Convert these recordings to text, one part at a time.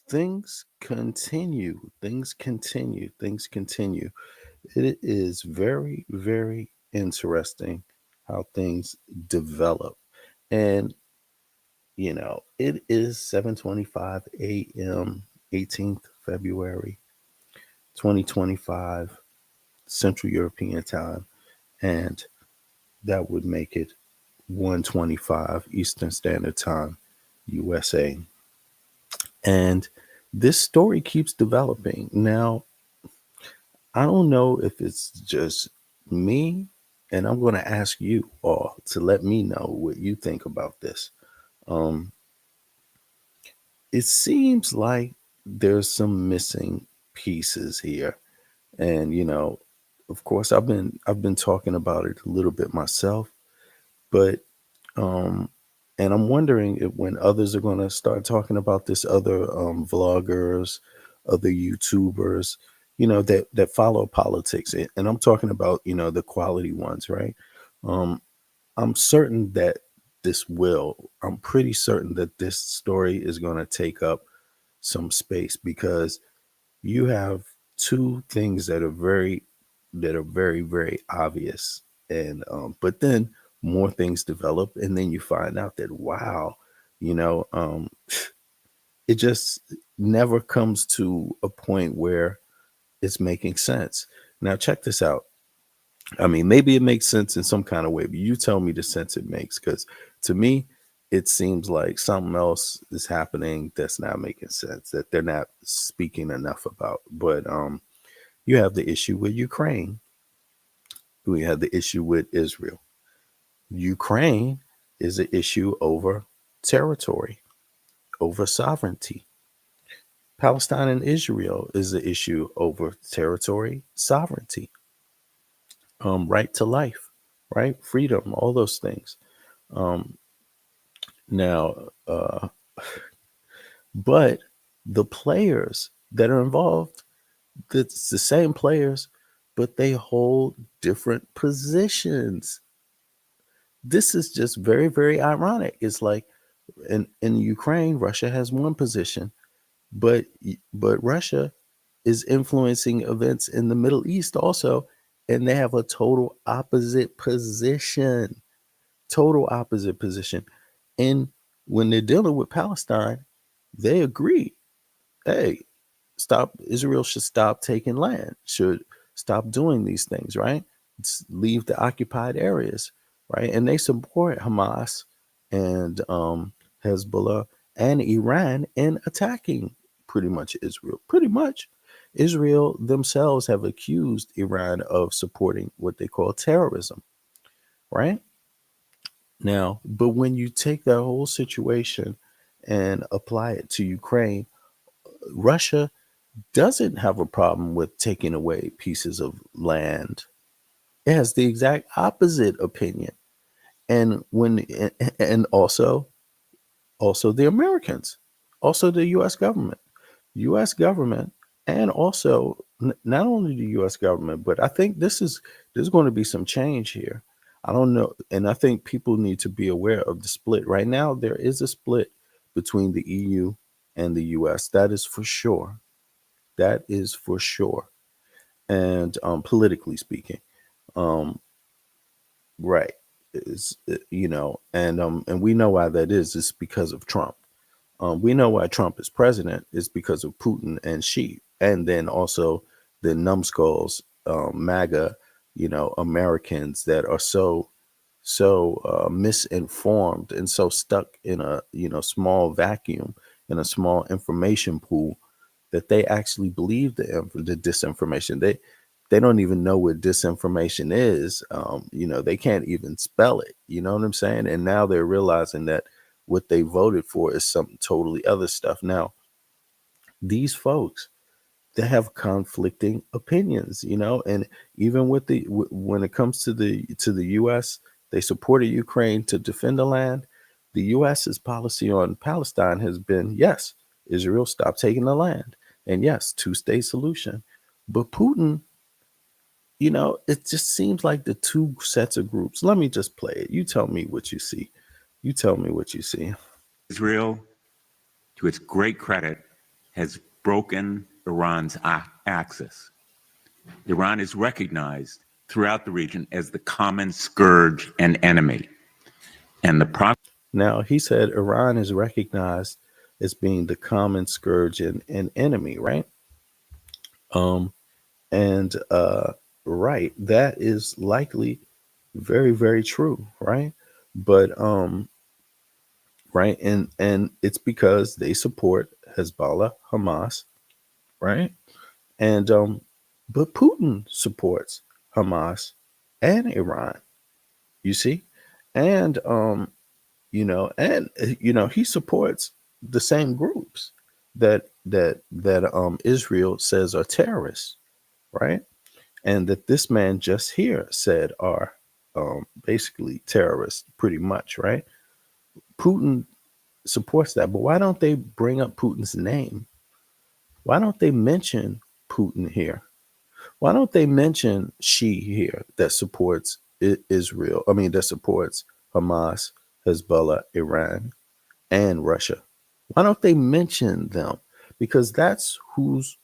things continue. Things continue. Things continue. It is very, very interesting how things develop. And it is 7:25 a.m., 18th February 2025, Central European time, and that would make it 1:25 Eastern Standard Time, USA. And this story keeps developing. Now, I don't know if it's just me, and I'm going to ask you all to let me know what you think about this. Um, it seems like there's some missing pieces here, and of course, I've been talking about it a little bit myself, but um, and I'm wondering if when others are going to start talking about this, other vloggers, other YouTubers, that follow politics, and I'm talking about the quality ones, right? Um, I'm certain that I'm pretty certain that this story is going to take up some space because you have two things that are very, very obvious, and but then more things develop, and then you find out that wow, you know, um, it just never comes to a point where it's making sense. Now, check this out. I mean, maybe it makes sense in some kind of way, but you tell me the sense it makes, because to me, it seems like something else is happening that's not making sense, that they're not speaking enough about. But you have the issue with Ukraine. We have the issue with Israel. Ukraine is an issue over territory, over sovereignty. Palestine and Israel is an issue over territory, sovereignty, right to life, right? Freedom, all those things. Um, now, uh, but the players that are involved, it's the same players, but they hold different positions. This is just very, very ironic. It's like in Ukraine, Russia has one position, but Russia is influencing events in the Middle East also, and they have a total opposite position. Total opposite position. And when they're dealing with Palestine, they agree. Hey, stop. Israel should stop taking land. Should stop doing these things. Right. Leave the occupied areas. Right. And they support Hamas and Hezbollah and Iran in attacking pretty much Israel. Pretty much. Israel themselves have accused Iran of supporting what they call terrorism. Right. Now, but when you take that whole situation and apply it to Ukraine, Russia doesn't have a problem with taking away pieces of land. It has the exact opposite opinion. And and also the Americans, also the US government. US government and also not only the US government, but I think there's going to be some change here. I don't know, and I think people need to be aware of the split. Right now there is a split between the EU and the US. That is for sure. That is for sure. And politically speaking, um, right, is and we know why that is. It's because of Trump. We know why Trump is president is because of Putin and Xi, and then also the numbskulls, MAGA, Americans that are so misinformed and so stuck in a small vacuum, in a small information pool, that they actually believe the disinformation. They don't even know what disinformation is. They can't even spell it. You know what I'm saying? And now they're realizing that what they voted for is something totally other stuff. Now, these folks, they have conflicting opinions, and even with when it comes to the U.S., they supported Ukraine to defend the land. The U.S.'s policy on Palestine has been yes, Israel stop taking the land, and yes, two-state solution. But Putin, it just seems like the two sets of groups. Let me just play it. You tell me what you see. You tell me what you see. Israel, to its great credit, has broken Iran's axis. Iran is recognized throughout the region as the common scourge and enemy. And now he said Iran is recognized as being the common scourge and enemy, right? Um, and right, that is likely very, very true, right? But right, and it's because they support Hezbollah, Hamas, right? And but Putin supports Hamas and Iran, you see? And he supports the same groups that Israel says are terrorists, right? And that this man just here said are basically terrorists, pretty much, right? Putin supports that, but why don't they bring up Putin's name? Why don't they mention Putin here? Why don't they mention Xi here that supports Israel? I mean, that supports Hamas, Hezbollah, Iran, and Russia. Why don't they mention them? Because that's who's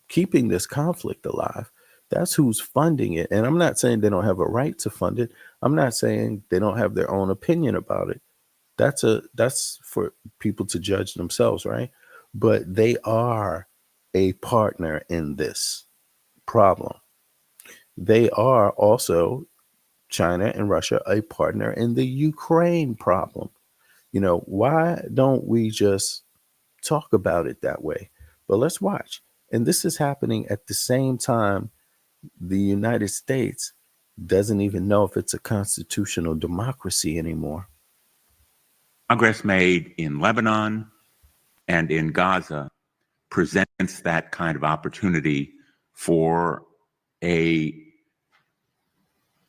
keeping this conflict alive. That's who's funding it. And I'm not saying they don't have a right to fund it. I'm not saying they don't have their own opinion about it. That's for people to judge themselves, right? But they are a partner in this problem. They are also, China and Russia, a partner in the Ukraine problem. Why don't we just talk about it that way? But let's watch. And this is happening at the same time the United States doesn't even know if it's a constitutional democracy anymore. progress made in Lebanon and in Gaza presents that kind of opportunity for a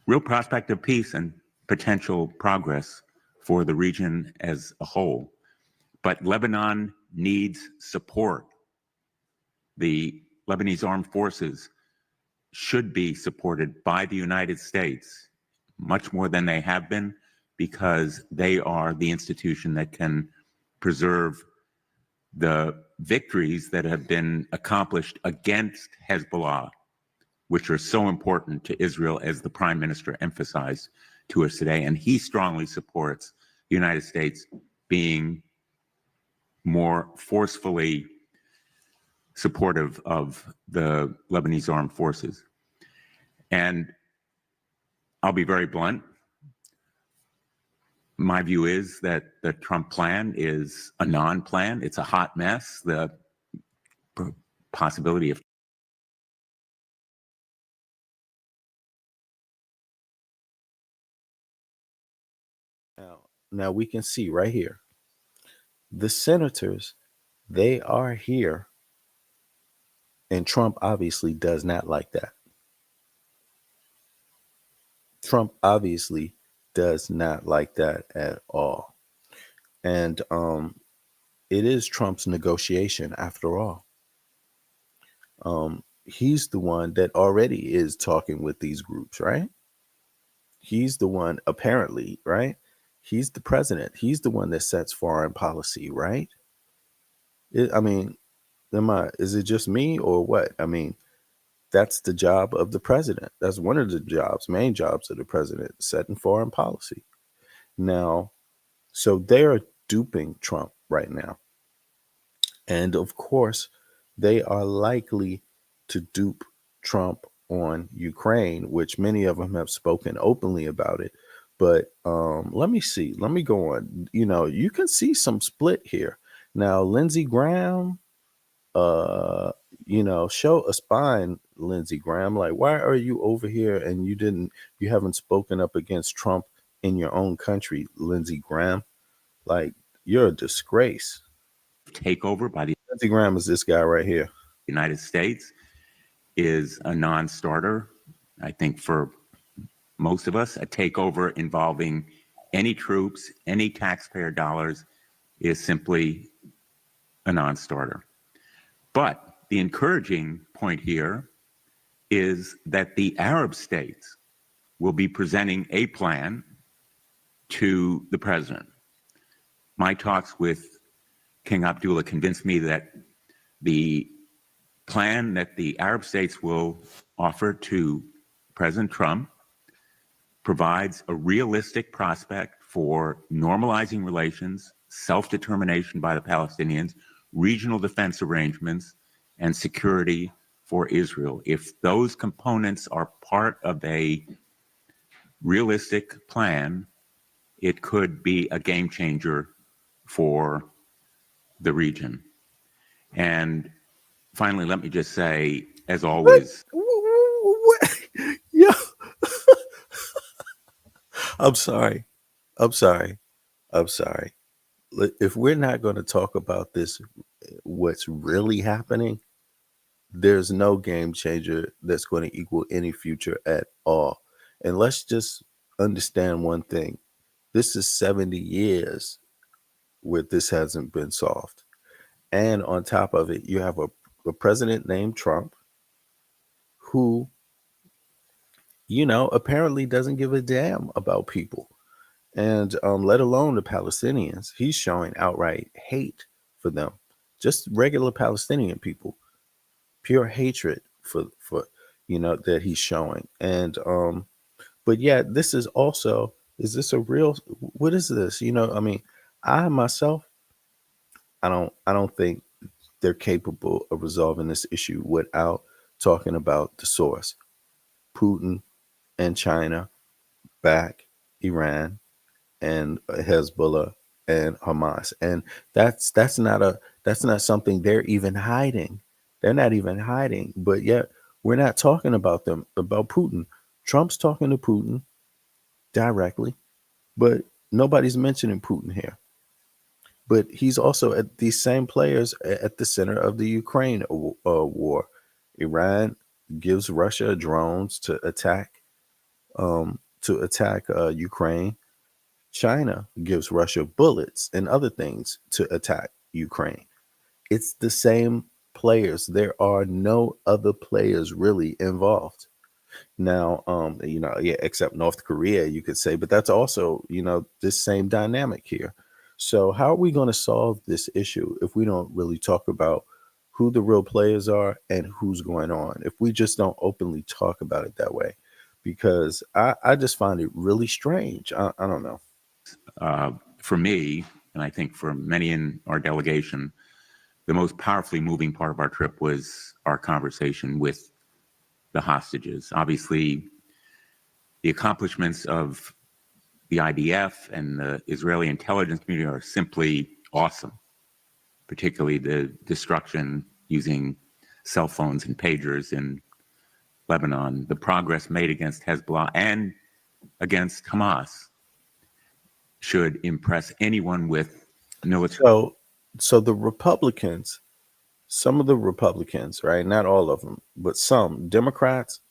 real prospect of peace and potential progress for the region as a whole. But Lebanon needs support. The Lebanese armed forces should be supported by the United States much more than they have been, because they are the institution that can preserve the victories that have been accomplished against Hezbollah, which are so important to Israel, as the Prime Minister emphasized to us today. And he strongly supports the United States being more forcefully supportive of the Lebanese armed forces. And I'll be very blunt. My view is that the Trump plan is a non-plan. It's a hot mess. The possibility of Now we can see right here, the senators, they are here, and Trump obviously does not like that. Trump obviously does not like that at all. And it is Trump's negotiation after all. He's the one that already is talking with these groups, right? He's the one, apparently, right? He's the president. He's the one that sets foreign policy, right? I mean, is it just me or what? I mean, that's the job of the president. That's one of the main jobs of the president, setting foreign policy. Now, so they're duping Trump right now. And of course, they are likely to dupe Trump on Ukraine, which many of them have spoken openly about it. But let me see. Let me go on. You can see some split here. Now, Lindsey Graham, show a spine, Lindsey Graham. Like, why are you over here and you haven't spoken up against Trump in your own country, Lindsey Graham? Like, you're a disgrace. takeover by the Lindsey Graham is this guy right here. United States is a non-starter. I think for most of us, a takeover involving any troops, any taxpayer dollars is simply a non-starter. But the encouraging point here is that the Arab states will be presenting a plan to the president. My talks with King Abdullah convinced me that The plan that the Arab states will offer to President Trump provides a realistic prospect for normalizing relations, self-determination by the Palestinians, regional defense arrangements, and security for Israel. If those components are part of a realistic plan, it could be a game changer for the region. And finally, let me just say, as always, What? Yeah. I'm sorry. I'm sorry. I'm sorry. If we're not going to talk about this, what's really happening, there's no game changer that's going to equal any future at all. And let's just understand one thing. This is 70 years where this hasn't been solved. And on top of it, you have a president named Trump who, apparently doesn't give a damn about people, and let alone the Palestinians. He's showing outright hate for them, just regular Palestinian people, pure hatred for that he's showing. And but yeah, this is also, is this a real, what is this? I mean, I myself, I don't think they're capable of resolving this issue without talking about the source. Putin and China back Iran and Hezbollah and Hamas. And that's not something they're even hiding. They're not even hiding. But yet we're not talking about Putin. Trump's talking to Putin directly, but nobody's mentioning Putin here. But he's also at these same players at the center of the Ukraine war. Iran gives Russia drones to attack Ukraine. China gives Russia bullets and other things to attack Ukraine. It's the same players. There are no other players really involved. Now, yeah, except North Korea, you could say, but that's also, this same dynamic here. So, how are we going to solve this issue if we don't really talk about who the real players are and who's going on? If we just don't openly talk about it that way, because I just find it really strange. I don't know. for me, and I think for many in our delegation, the most powerfully moving part of our trip was our conversation with the hostages. Obviously, the accomplishments of the IDF and the Israeli intelligence community are simply awesome, particularly the destruction using cell phones and pagers in Lebanon, the progress made against Hezbollah and against Hamas should impress anyone with military. So the Republicans, some of the Republicans, right? Not all of them, but some Democrats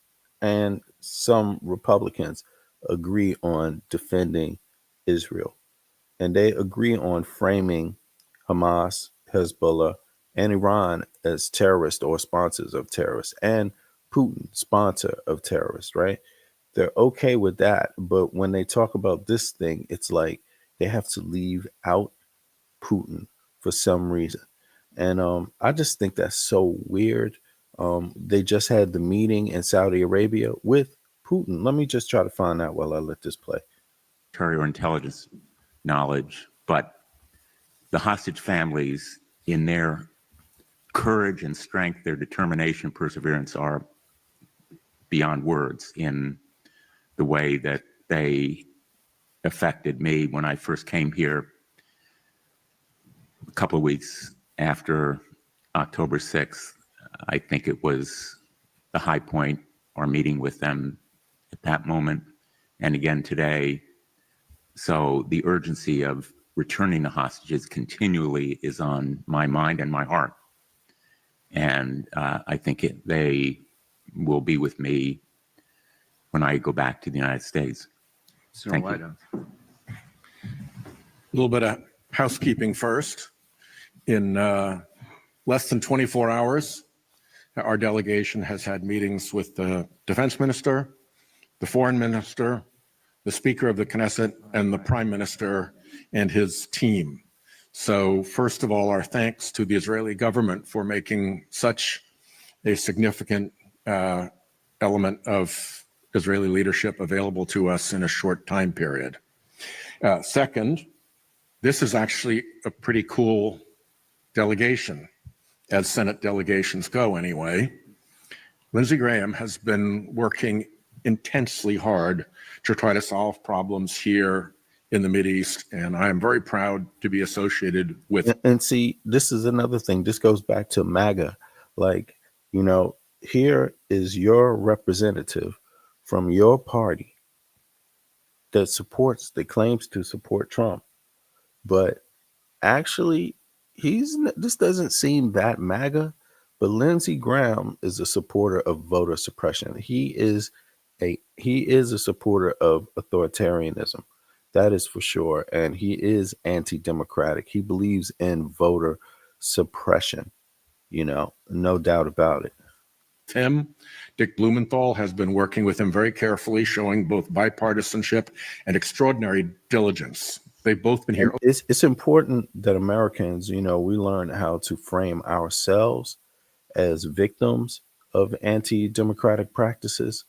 and some Republicans agree on defending Israel. And they agree on framing Hamas, Hezbollah, and Iran as terrorists or sponsors of terrorists, and Putin, sponsor of terrorists, right? They're okay with that. But when they talk about this thing, it's like they have to leave out Putin for some reason. And I just think that's so weird. They just had the meeting in Saudi Arabia with Putin. Let me just try to find out while I let this play. Or intelligence knowledge, but the hostage families, in their courage and strength, their determination, perseverance, are beyond words in the way that they affected me when I first came here a couple of weeks after October 6th. I think it was the high point, our meeting with them at that moment, and again today. So the urgency of returning the hostages continually is on my mind and my heart. And I think they will be with me when I go back to the United States. Thank you. A little bit of housekeeping first. In less than 24 hours, our delegation has had meetings with the defense minister, the foreign minister, the speaker of the Knesset, and the prime minister and his team. So first of all, our thanks to the Israeli government for making such a significant element of Israeli leadership available to us in a short time period. Second, this is actually a pretty cool delegation, as Senate delegations go anyway. Lindsey Graham has been working intensely hard to try to solve problems here in the Mideast, and I am very proud to be associated with. And see, this is another thing. This goes back to MAGA. Like, here is your representative from your party that claims to support Trump, but actually, this doesn't seem that MAGA. But Lindsey Graham is a supporter of voter suppression. He is a supporter of authoritarianism. That is for sure. And he is anti-democratic. He believes in voter suppression, no doubt about it. Him, Dick Blumenthal has been working with him very carefully, showing both bipartisanship and extraordinary diligence. They've both been here. It's important that Americans, we learn how to frame ourselves as victims of anti-democratic practices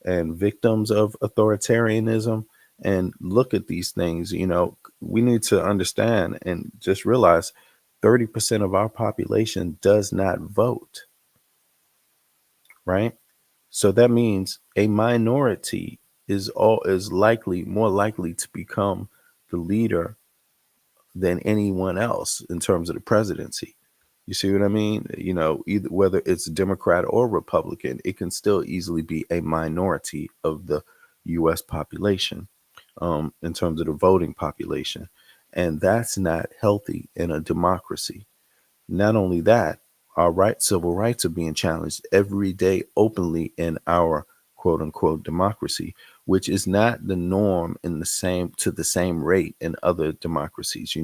and victims of authoritarianism, and look at these things. We need to understand and just realize 30% of our population does not vote, right? So that means a minority is more likely to become the leader than anyone else in terms of the presidency. You see what I mean? Either whether it's Democrat or Republican, it can still easily be a minority of the U.S. population in terms of the voting population. And that's not healthy in a democracy. Not only that, our civil rights are being challenged every day openly in our quote unquote democracy, which is not the norm to the same rate in other democracies.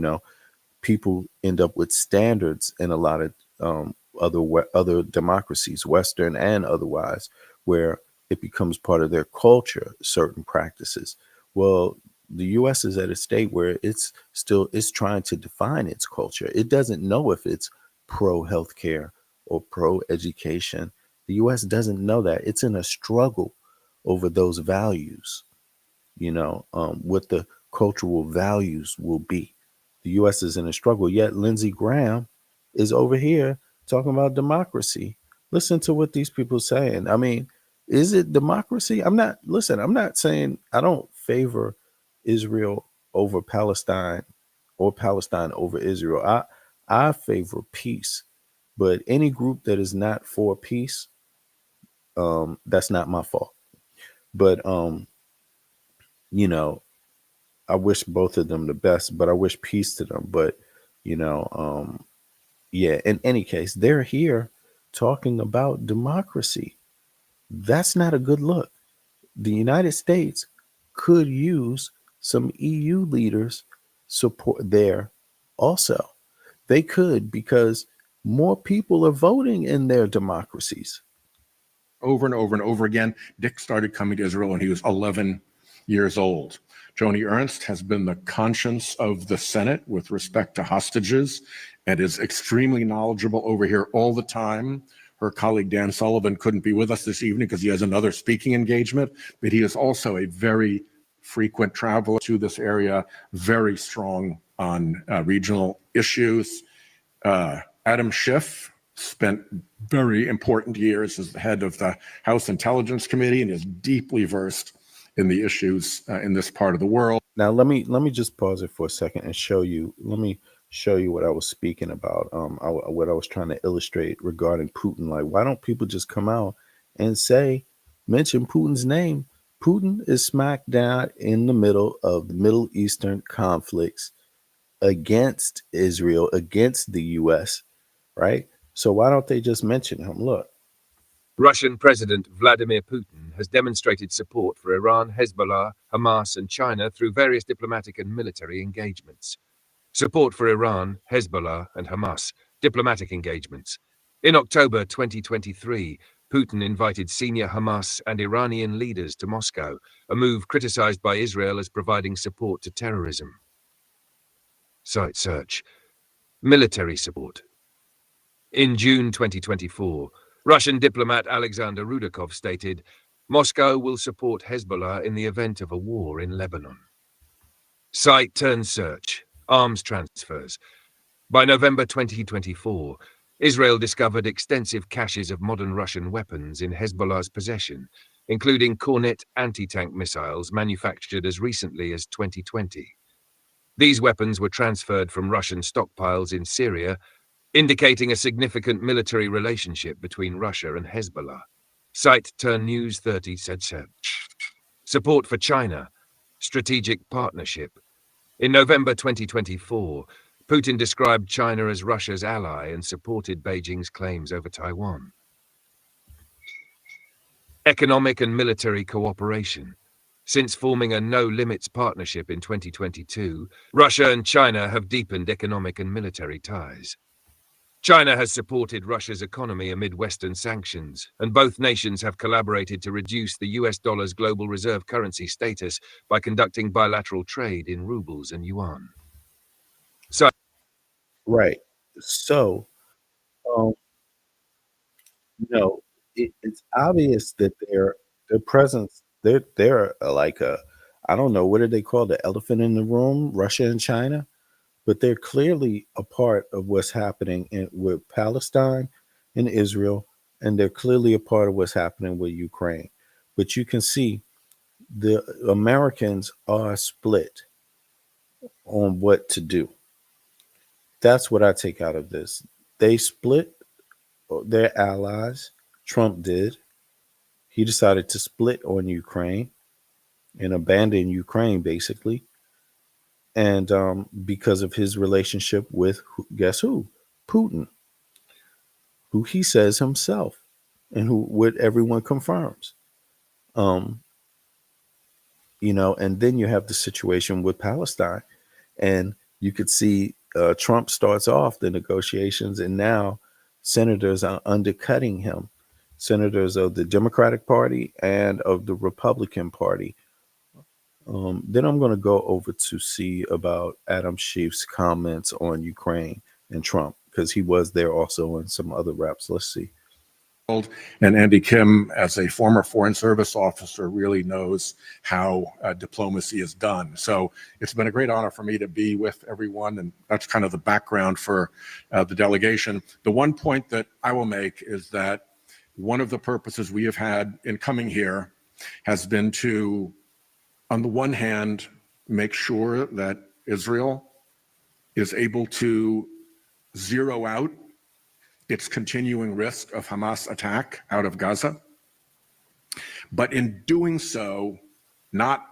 People end up with standards in a lot of other democracies, Western and otherwise, where it becomes part of their culture, certain practices. Well, the U.S. is at a state where it's trying to define its culture. It doesn't know if it's pro healthcare or pro education. The U.S. doesn't know that. It's in a struggle over those values, what the cultural values will be. The U.S. is in a struggle, yet Lindsey Graham is over here talking about democracy. Listen to what these people are saying. I mean, is it democracy? I'm not saying I don't favor Israel over Palestine or Palestine over Israel. I favor peace, but any group that is not for peace, that's not my fault. But I wish both of them the best, but I wish peace to them. But yeah, in any case, they're here talking about democracy. That's not a good look. The United States could use some EU leaders support there also. They could, because more people are voting in their democracies. Over and over and over again. Dick started coming to Israel when he was 11 years old. Joni Ernst has been the conscience of the Senate with respect to hostages and is extremely knowledgeable over here all the time. Her colleague Dan Sullivan couldn't be with us this evening because he has another speaking engagement, but he is also a very frequent traveler to this area, very strong on regional issues. Adam Schiff spent very important years as the head of the House Intelligence Committee and is deeply versed in the issues in this part of the world. Now, let me just pause it for a second and show you. Let me show you what I was speaking about. What I was trying to illustrate regarding Putin. Like, why don't people just come out and mention Putin's name? Putin is smack dab in the middle of the Middle Eastern conflicts against Israel, against the U.S., right? So why don't they just mention him? Look. Russian President Vladimir Putin has demonstrated support for Iran, Hezbollah, Hamas, and China through various diplomatic and military engagements. Support for Iran, Hezbollah, and Hamas, diplomatic engagements. In October 2023, Putin invited senior Hamas and Iranian leaders to Moscow, a move criticized by Israel as providing support to terrorism. Site search. Military support. In June 2024, Russian diplomat Alexander Rudakov stated, Moscow will support Hezbollah in the event of a war in Lebanon. Site turn search, arms transfers. By November 2024, Israel discovered extensive caches of modern Russian weapons in Hezbollah's possession, including Kornet anti-tank missiles manufactured as recently as 2020. These weapons were transferred from Russian stockpiles in Syria, indicating a significant military relationship between Russia and Hezbollah. Site Turn News 30 said so. Support for China, strategic partnership. In November 2024, Putin described China as Russia's ally and supported Beijing's claims over Taiwan. Economic and military cooperation. Since forming a no-limits partnership in 2022, Russia and China have deepened economic and military ties. China has supported Russia's economy amid Western sanctions, and both nations have collaborated to reduce the US dollar's global reserve currency status by conducting bilateral trade in rubles and yuan. So, Right. So, um, it's obvious that their presence, they're like a, I don't know, what do they call the elephant in the room, Russia and China, but they're clearly a part of what's happening with Palestine and Israel, and they're clearly a part of what's happening with Ukraine. But you can see the Americans are split on what to do. That's what I take out of this. They split their allies. Trump did. He decided to split on Ukraine and abandon Ukraine, basically. And because of his relationship with, guess who? Putin, who he says himself, and who what everyone confirms. Um, and then you have the situation with Palestine, and you could see Trump starts off the negotiations, and now senators are undercutting him. Senators of the Democratic Party and of the Republican Party. Then I'm going to go over to see about Adam Schiff's comments on Ukraine and Trump, because he was there also in some other reps. Let's see. And Andy Kim, as a former Foreign Service officer, really knows how diplomacy is done. So it's been a great honor for me to be with everyone, and that's kind of the background for the delegation. The one point that I will make is that one of the purposes we have had in coming here has been to, on the one hand, make sure that Israel is able to zero out its continuing risk of Hamas attack out of Gaza, but in doing so, not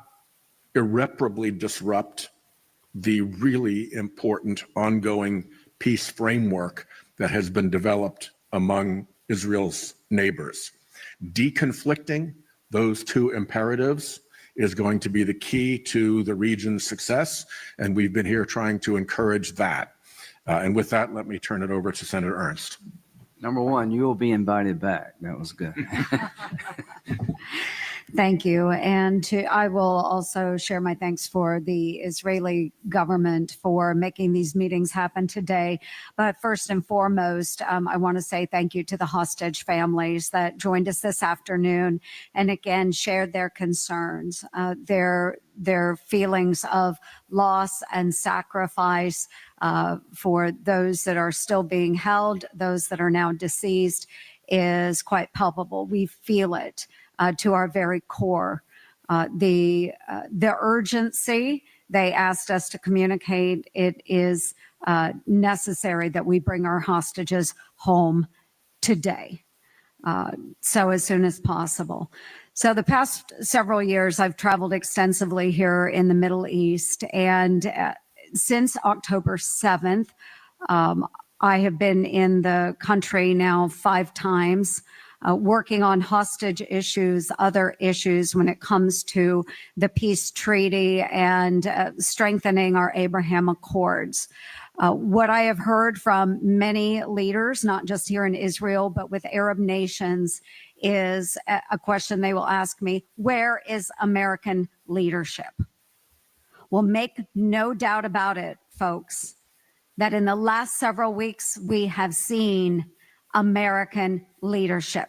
irreparably disrupt the really important ongoing peace framework that has been developed among Israel's neighbors. Deconflicting those two imperatives is going to be the key to the region's success, and we've been here trying to encourage that. And with that, let me turn it over to Senator Ernst. Number one, you will be invited back. That was good. Thank you. And I will also share my thanks for the Israeli government for making these meetings happen today. But first and foremost, I want to say thank you to the hostage families that joined us this afternoon and again shared their concerns, their feelings of loss and sacrifice for those that are still being held, those that are now deceased, is quite palpable. We feel it to our very core. The urgency they asked us to communicate, it is necessary that we bring our hostages home today. So as soon as possible. So the past several years, I've traveled extensively here in the Middle East, and since October 7th, I have been in the country now 5 times, working on hostage issues, other issues when it comes to the peace treaty and strengthening our Abraham Accords. What I have heard from many leaders, not just here in Israel, but with Arab nations, is a question they will ask me: where is American leadership? Well, make no doubt about it, folks. that in the last several weeks, we have seen American leadership.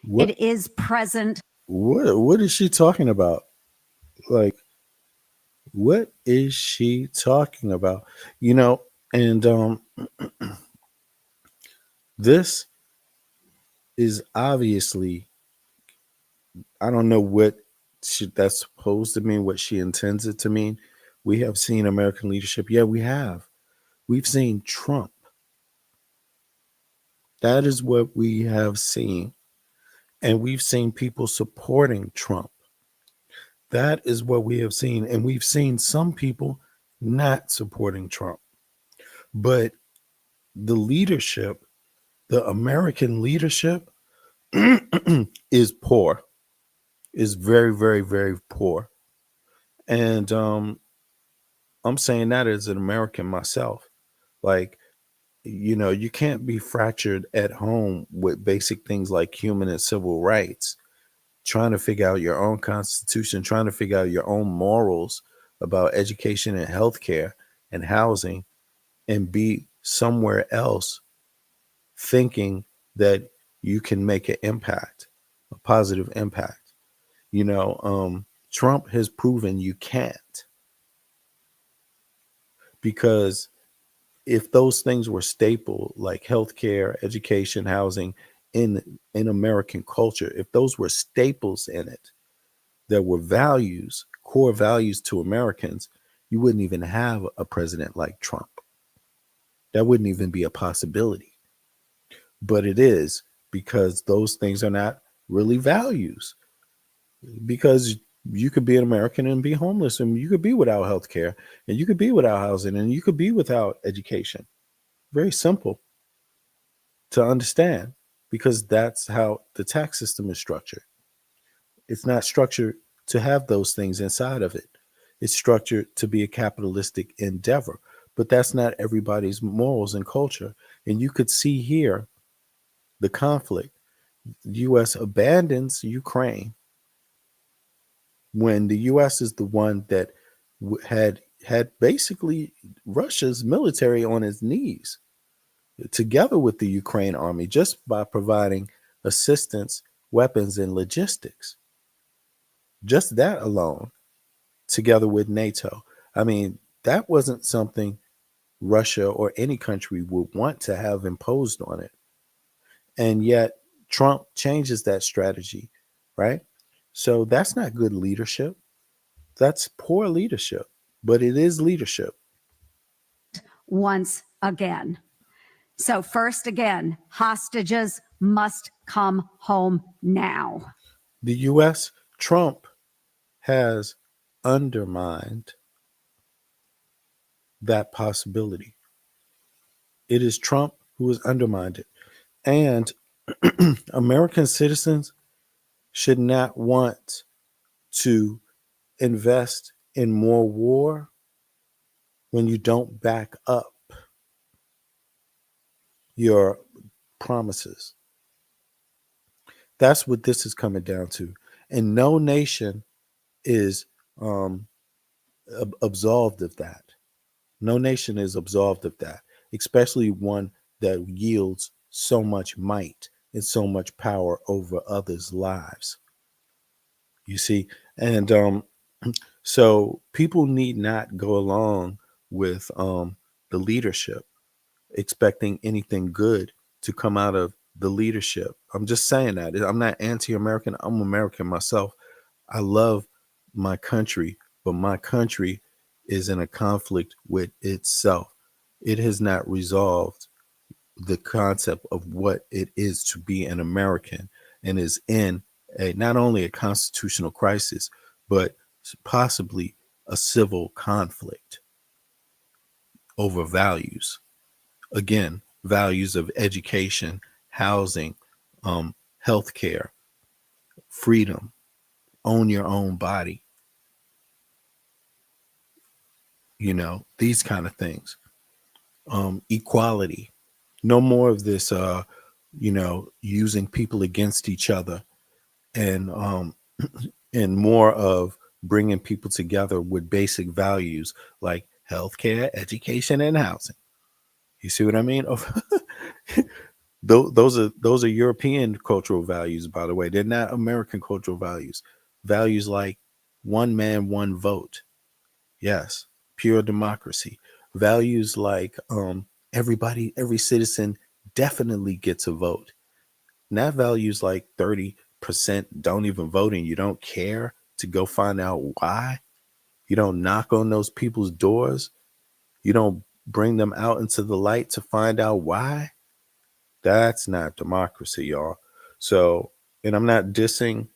What It is present. what is she talking about? Like, what is she talking about? You know, and this is obviously, I don't know what that's supposed to mean, what she intends it to mean. We have seen American leadership. Yeah, we have. We've seen Trump. That is what we have seen. And we've seen people supporting Trump. That is what we have seen. And we've seen some people not supporting Trump. But the leadership, the American leadership, is poor, is very, very, very poor. And I'm saying that as an American myself. Like, you can't be fractured at home with basic things like human and civil rights, trying to figure out your own constitution, trying to figure out your own morals about education and healthcare and housing, and be somewhere else thinking that you can make an impact, a positive impact. Trump has proven you can't, because if those things were staple, like healthcare, education, housing, in American culture, if those were staples in it, that were values, core values to Americans, you wouldn't even have a president like Trump. That wouldn't even be a possibility. But it is, because those things are not really values. Because you could be an American and be homeless, and you could be without health care, and you could be without housing, and you could be without education. Very simple to understand, because that's how the tax system is structured. It's not structured to have those things inside of it. It's structured to be a capitalistic endeavor. But that's not everybody's morals and culture. And you could see here the conflict. The U.S. abandons Ukraine when the U.S. is the one that had basically Russia's military on its knees, together with the Ukraine army, just by providing assistance, weapons, and logistics. Just that alone, together with NATO. I mean, that wasn't something Russia or any country would want to have imposed on it. And yet Trump changes that strategy, right? So that's not good leadership. That's poor leadership, but it is leadership. Once again. So, first again, hostages must come home now. The U.S., Trump has undermined that possibility. It is Trump who has undermined it. And American citizens should not want to invest in more war when you don't back up your promises. That's what this is coming down to. And no nation is um, absolved of that. No nation is absolved of that, especially one that yields so much might and so much power over others' lives. You see? And so people need not go along with the leadership expecting anything good to come out of the leadership. I'm just saying that. I'm not anti-American. I'm American myself. I love my country, but my country is in a conflict with itself. It has not resolved the concept of what it is to be an American, and is in not only a constitutional crisis, but possibly a civil conflict over values. Again, values of education, housing, healthcare, freedom, own your own body, these kind of things. Equality. No more of this, using people against each other, and and more of bringing people together with basic values like healthcare, education, and housing. You see what I mean? Those are European cultural values, by the way. They're not American cultural values. Values like one man, one vote. Yes, pure democracy. Values like every citizen definitely gets a vote. Not values like 30% don't even vote and you don't care to go find out why. You don't knock on those people's doors. You don't bring them out into the light to find out why. That's not democracy, y'all. So, and I'm not dissing.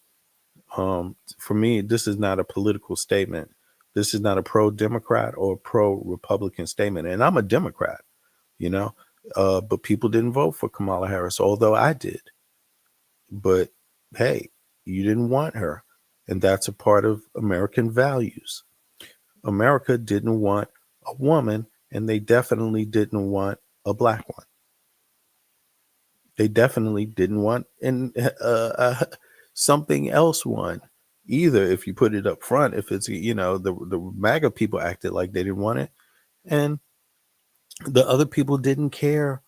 For me, this is not a political statement. This is not a pro-Democrat or pro-Republican statement. And I'm a Democrat, you know, but people didn't vote for Kamala Harris, although I did. But hey, you didn't want her. And that's a part of American values. America didn't want a woman, and they definitely didn't want a black one. They definitely didn't want something else one either. If you put it up front, if it's the MAGA people acted like they didn't want it, and the other people didn't care.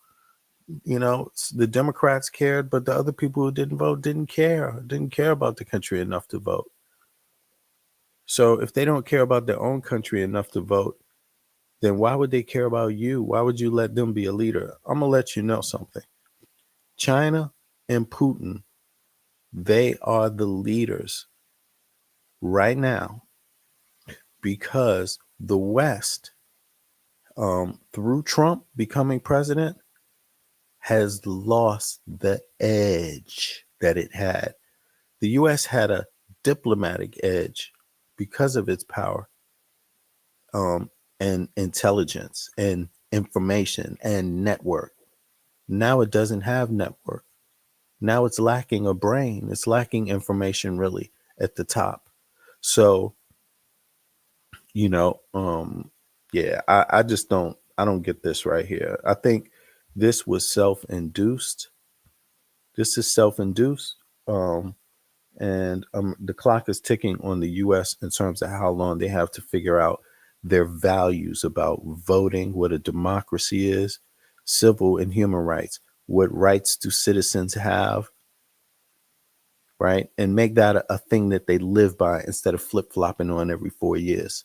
The Democrats cared, but the other people who didn't vote didn't care about the country enough to vote. So if they don't care about their own country enough to vote, then why would they care about you? Why would you let them be a leader? I'm gonna let you know something. China and Putin, they are the leaders right now because the West, through Trump becoming president, has lost the edge that it had. The U.S. had a diplomatic edge because of its power, and intelligence and information and network. Now it doesn't have network. Now it's lacking a brain. It's lacking information really at the top. So, yeah, I just don't get this right here. I think this was self-induced. This is self-induced. And the clock is ticking on the U.S. in terms of how long they have to figure out their values about voting, what a democracy is, civil and human rights, what rights do citizens have, right? And make that a thing that they live by instead of flip-flopping on every 4 years.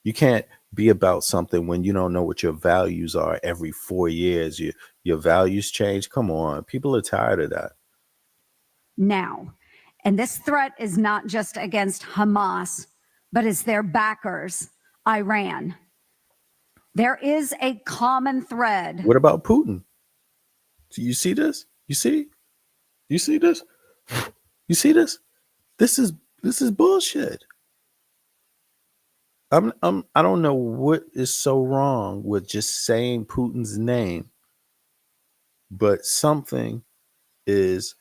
You can't be about something when you don't know what your values are every 4 years. Your values change. Come on. People are tired of that. Now, and this threat is not just against Hamas, but it's their backers, Iran. There is a common thread. What about Putin? Do you see this? You see? You see this? You see this? This is bullshit. I don't know what is so wrong with just saying Putin's name, but something is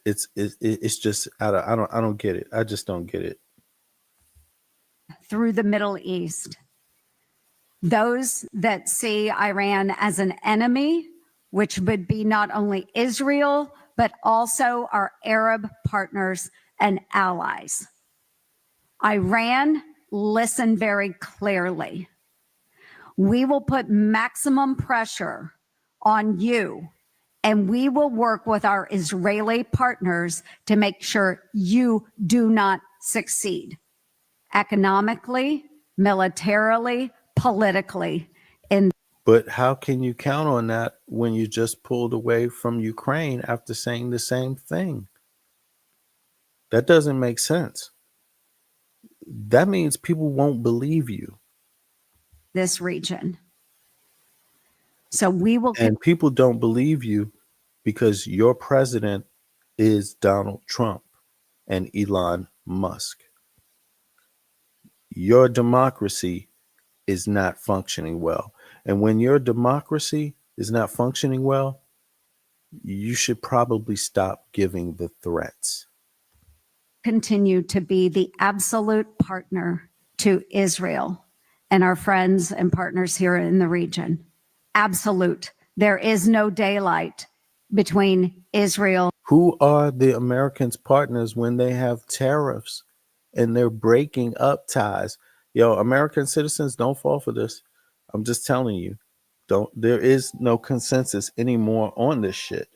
it's just I don't get it. I just don't get it. Through the Middle East. Those that see Iran as an enemy, which would be not only Israel, but also our Arab partners and allies. Iran, listen very clearly. We will put maximum pressure on you, and we will work with our Israeli partners to make sure you do not succeed economically, militarily, politically. But how can you count on that when you just pulled away from Ukraine after saying the same thing? That doesn't make sense. That means people won't believe you. This region. So we will. And people don't believe you because your president is Donald Trump and Elon Musk. Your democracy is not functioning well. And when your democracy is not functioning well, you should probably stop giving the threats. Continue to be the absolute partner to Israel and our friends and partners here in the region. Absolute. There is no daylight between Israel. Who are the Americans' partners when they have tariffs and they're breaking up ties? Yo, American citizens, don't fall for this. I'm just telling you. There is no consensus anymore on this shit,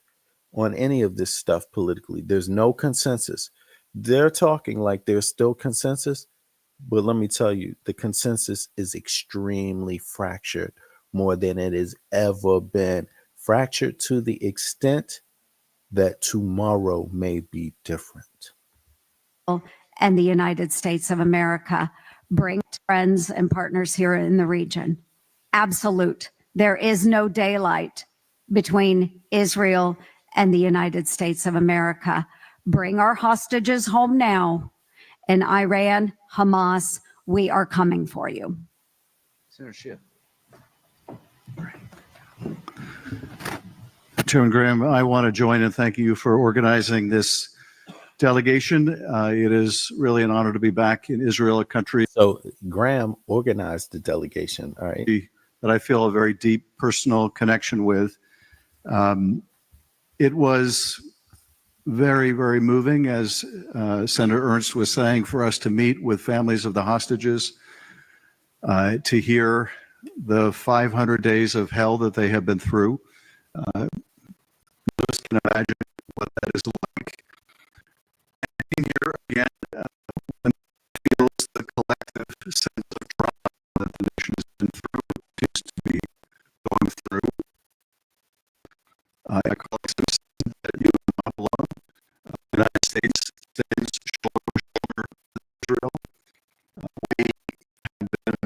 on any of this stuff politically. There's no consensus. They're talking like there's still consensus, but let me tell you, the consensus is extremely fractured, more than it has ever been. Fractured to the extent that tomorrow may be different. And the United States of America bring friends and partners here in the region. Absolute. There is no daylight between Israel and the United States of America. Bring our hostages home now. And Iran, Hamas, we are coming for you. Senator Schiff. Chairman Graham, I want to join in thanking you for organizing this delegation. It is really an honor to be back in Israel, a country So Graham organized the delegation. All right. that I feel a very deep personal connection with. It was very, very moving, as Senator Ernst was saying, for us to meet with families of the hostages, to hear the 500 days of hell that they have been through. Just can imagine what that is like. And here again, when it feels the collective sense of trauma that the nation has been through, continues to be going through. My colleagues have said that you are not alone. The United States stands shoulder to shoulder with Israel. We have been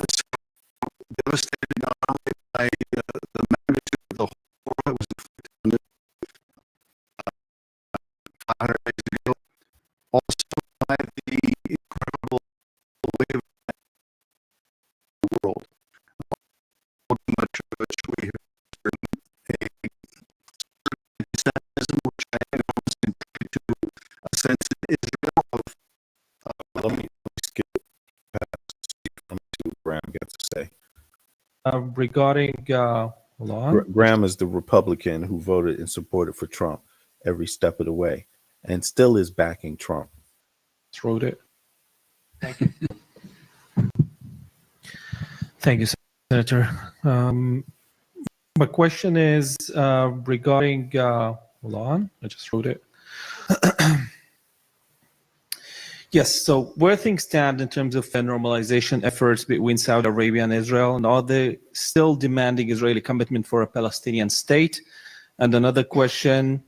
so devastated not only by the magnitude of the horror that was inflicted on it 500 days ago, also by the incredible wave of the world. Much of which we have a anti-Semitism, which I think almost contribute to a sense in Israel of Let me skip past to Graham gets to say. Regarding, hold on. Graham is the Republican who voted and supported for Trump every step of the way and still is backing Trump. Just wrote it. Thank you. Thank you, Senator. My question is regarding, hold on, I just wrote it. Yes, so where things stand in terms of the normalization efforts between Saudi Arabia and Israel, and are they still demanding Israeli commitment for a Palestinian state? And another question,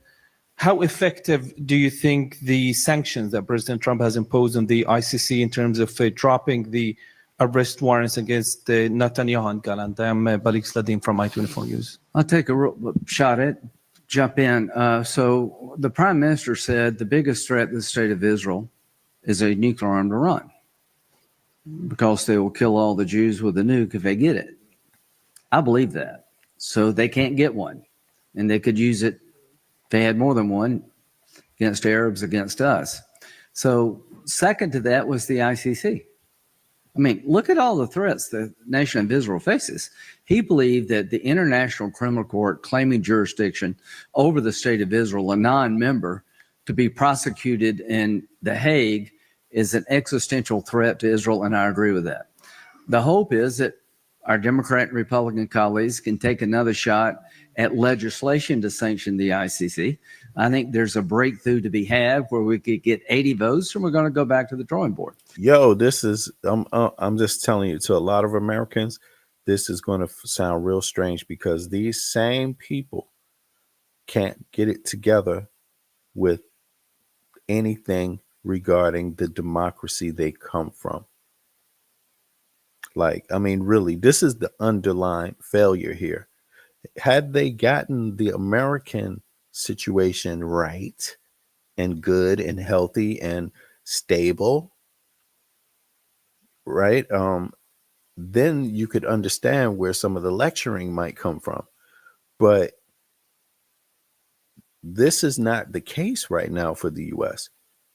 how effective do you think the sanctions that President Trump has imposed on the ICC in terms of dropping the arrest warrants against Netanyahu and Gallant? I am Balik Sladim from I-24 News. I'll take a shot at jump in. So the prime minister said the biggest threat to the state of Israel is a nuclear armed Iran, because they will kill all the Jews with a nuke if they get it. I believe that. So they can't get one, and they could use it if they had more than one against Arabs, against us. So second to that was the ICC. I mean, look at all the threats the nation of Israel faces. He believed that the International Criminal Court claiming jurisdiction over the state of Israel, a non-member, to be prosecuted in The Hague is an existential threat to Israel, and I agree with that. The hope is that our Democrat and Republican colleagues can take another shot at legislation to sanction the ICC. I think there's a breakthrough to be had where we could get 80 votes, and we're going to go back to the drawing board. Yo, this is I'm just telling you, to a lot of Americans, this is going to sound real strange because these same people can't get it together with anything regarding the democracy they come from. Like, I mean, really, this is the underlying failure here. Had they gotten the American situation right and good and healthy and stable, right? Then you could understand where some of the lecturing might come from. But this is not the case right now for the US.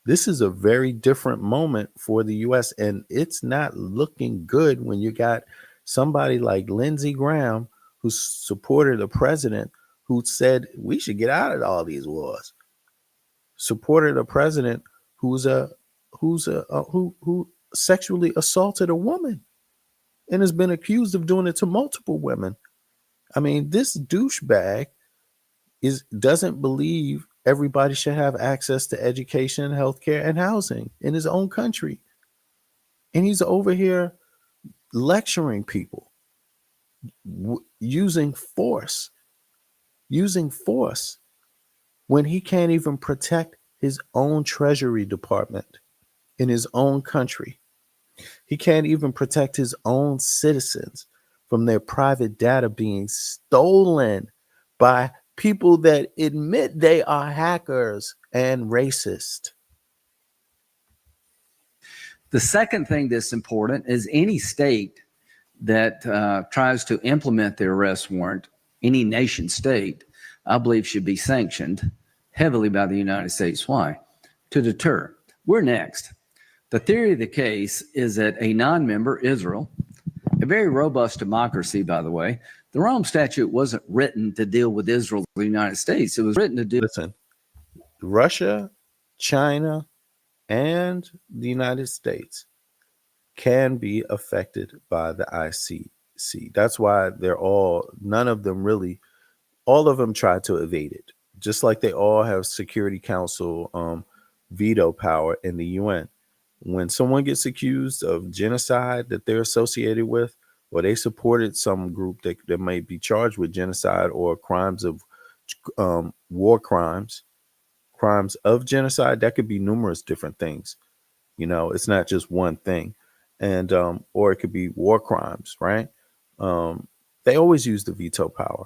This is a very different moment for the US, and it's not looking good when you got somebody like Lindsey Graham who supported a president who said we should get out of all these wars. Supported a president who sexually assaulted a woman. and has been accused of doing it to multiple women. I mean, this douchebag doesn't believe everybody should have access to education, healthcare, and housing in his own country. And he's over here lecturing people using force when he can't even protect his own Treasury Department in his own country. He can't even protect his own citizens from their private data being stolen by people that admit they are hackers and racist. The second thing that's important is any state that tries to implement the arrest warrant, any nation state, I believe should be sanctioned heavily by the United States. Why? To deter. We're next. The theory of the case is that a non-member, Israel, a very robust democracy, by the way, the Rome Statute wasn't written to deal with Israel or the United States. It was written to deal. Listen, Russia, China, and the United States can be affected by the ICC. That's why none of them really, all of them try to evade it, just like they all have Security Council veto power in the UN. When someone gets accused of genocide that they're associated with, or they supported some group that might be charged with genocide or crimes of war crimes of genocide, that could be numerous different things. It's not just one thing. And or it could be war crimes, right? They always use the veto power,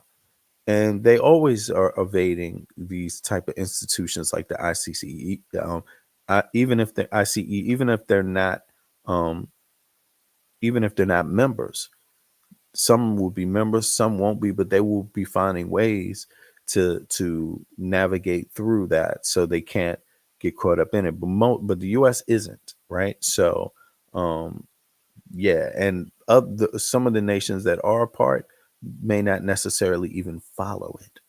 and they always are evading these type of institutions like the ICC. Even if the ICE, um, even if they're not members, some will be members, some won't be, but they will be finding ways to navigate through that, so they can't get caught up in it. But the U.S. isn't, right? So, yeah, and some of the nations that are a part may not necessarily even follow it.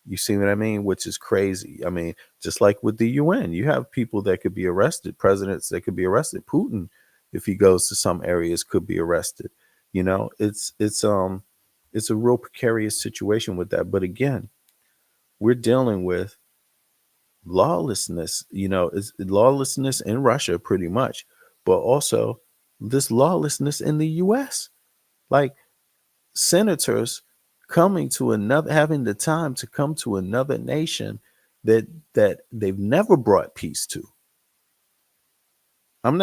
You see what I mean? Which is crazy. I mean, just like with the UN, you have people that could be arrested, presidents that could be arrested. Putin, if he goes to some areas, could be arrested. It's a real precarious situation with that. But again, we're dealing with lawlessness. It's lawlessness in Russia, pretty much, but also this lawlessness in the U.S. Like senators having the time to come to another nation that they've never brought peace to. I'm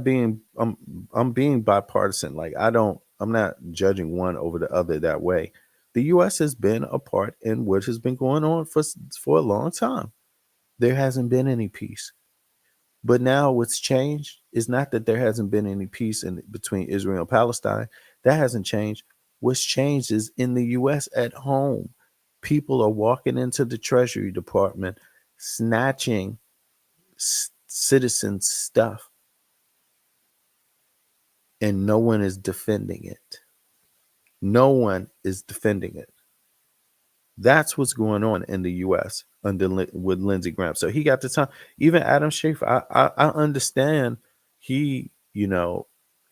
being bipartisan. Like, I'm not judging one over the other that way. The US has been a part in what has been going on for a long time. There hasn't been any peace. But now what's changed is not that there hasn't been any peace between Israel and Palestine. That hasn't changed. What's changed is in the U.S. at home. People are walking into the Treasury Department, snatching citizens' stuff, and no one is defending it. No one is defending it. That's what's going on in the U.S. with Lindsey Graham. So he got the time. Even Adam Schiff, I understand he,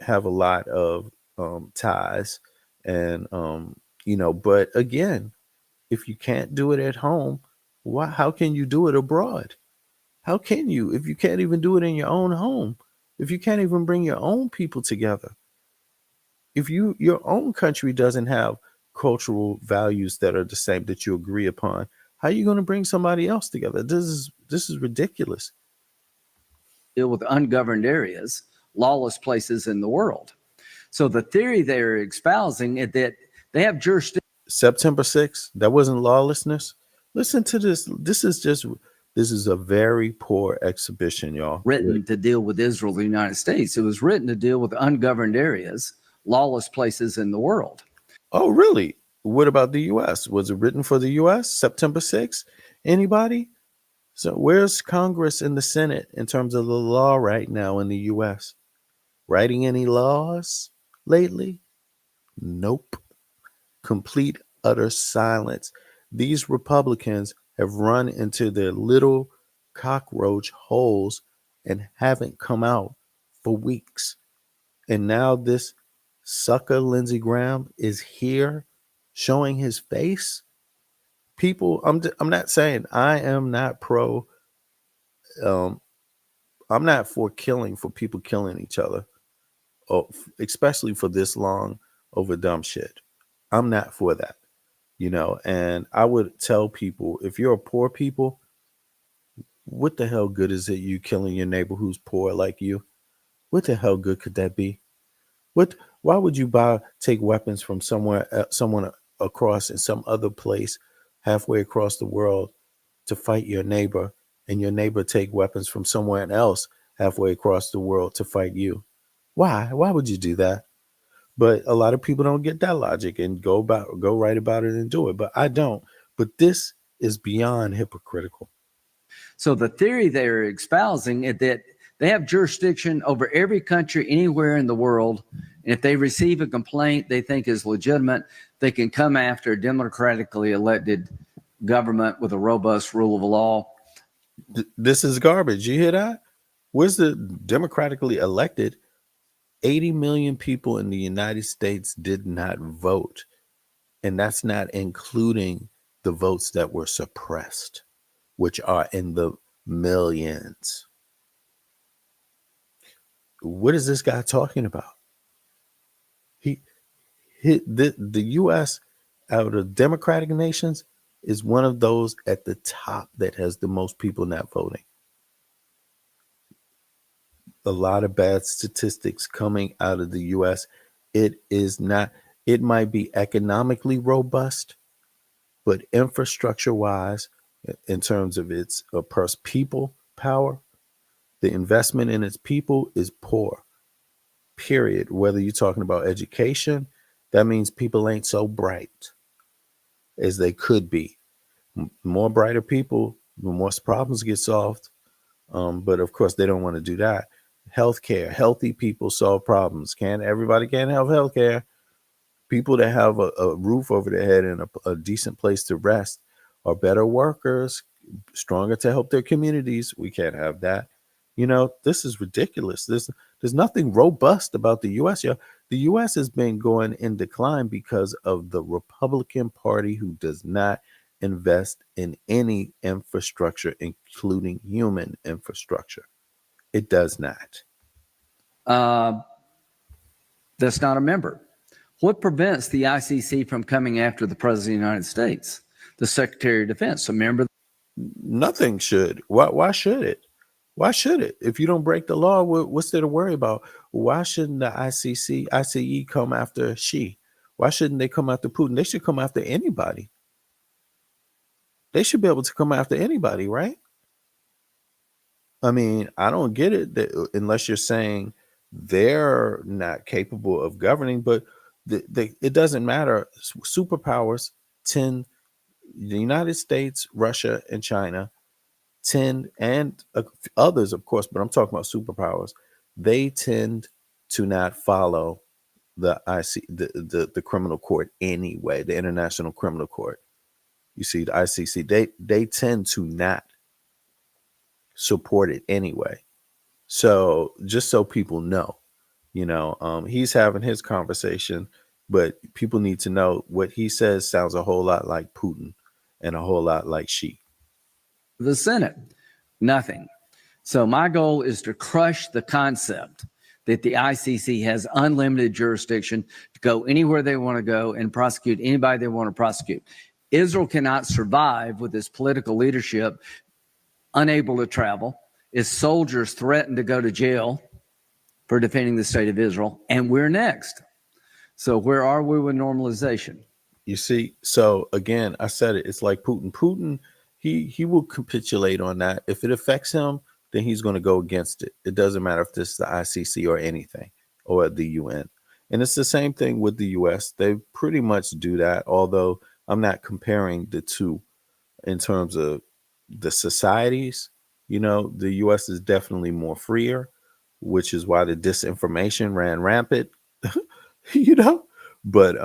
have a lot of ties, and but again, if you can't do it at home, how can you do it abroad? How can you if you can't even do it in your own home? If you can't even bring your own people together? If your own country doesn't have cultural values that are the same that you agree upon, how are you going to bring somebody else together? This is ridiculous. Deal with ungoverned areas, lawless places in the world. So the theory they're espousing is that they have jurisdiction. September 6th, that wasn't lawlessness. Listen to this. This is a very poor exhibition, y'all. Written to deal with Israel, the United States. It was written to deal with ungoverned areas, lawless places in the world. Oh, really? What about the U.S.? Was it written for the U.S. September 6th? Anybody? So where's Congress and the Senate in terms of the law right now in the U.S.? Writing any laws lately? Nope. Complete, utter silence. These Republicans have run into their little cockroach holes and haven't come out for weeks. And now this sucker Lindsey Graham is here showing his face. People, I'm not saying I am not pro. Um, I'm not for killing, for people killing each other, or especially for this long over dumb shit. I'm not for that, And I would tell people, if you're a poor people, what the hell good is it you killing your neighbor who's poor like you? What the hell good could that be? What? Why would you take weapons from someone across in some other place, halfway across the world, to fight your neighbor, and your neighbor take weapons from somewhere else halfway across the world to fight you? Why? Why would you do that? But a lot of people don't get that logic and go right about it and do it. But I don't. But this is beyond hypocritical. So the theory they're espousing is that they have jurisdiction over every country anywhere in the world. And if they receive a complaint they think is legitimate, they can come after a democratically elected government with a robust rule of law. This is garbage. You hear that? Where's the democratically elected? 80 million people in the United States did not vote. And that's not including the votes that were suppressed, which are in the millions. What is this guy talking about? The U.S. out of democratic nations is one of those at the top that has the most people not voting. A lot of bad statistics coming out of the U.S. It is not. It might be economically robust, but infrastructure-wise, in terms of its people power, the investment in its people is poor. Period. Whether you're talking about education, that means people ain't so bright as they could be. More brighter people, the more problems get solved. But of course, they don't want to do that. Healthcare, healthy people solve problems. Everybody can't have healthcare. People that have a roof over their head and a decent place to rest are better workers, stronger to help their communities. We can't have that. This is ridiculous. There's nothing robust about the U.S. The U.S. has been going in decline because of the Republican Party, who does not invest in any infrastructure, including human infrastructure. It does not. That's not a member. What prevents the ICC from coming after the President of the United States? The Secretary of Defense, a member. Nothing should. Why should it? Why should it? If you don't break the law, what's there to worry about? Why shouldn't the ICE come after Xi? Why shouldn't they come after Putin? They should come after anybody. They should be able to come after anybody, right? I mean, I don't get it unless you're saying they're not capable of governing, but it doesn't matter. Superpowers tend, the United States, Russia, and China tend, and others, of course, but I'm talking about superpowers. They tend to not follow the criminal court anyway, the International Criminal Court. You see, the ICC, they tend to not support it anyway. So just so people know, he's having his conversation, but people need to know what he says sounds a whole lot like Putin and a whole lot like Xi. The Senate, nothing. So my goal is to crush the concept that the ICC has unlimited jurisdiction to go anywhere they want to go and prosecute anybody they want to prosecute. Israel cannot survive with its political leadership unable to travel. Its soldiers threatened to go to jail for defending the state of Israel, and we're next. So where are we with normalization? You see, so again, I said it. It's like Putin. Putin, he will capitulate on that. If it affects him, then he's going to go against it. It doesn't matter if this is the ICC or anything, or the UN. And it's the same thing with the US. They pretty much do that, although I'm not comparing the two in terms of the societies. The US is definitely more freer, which is why the disinformation ran rampant, but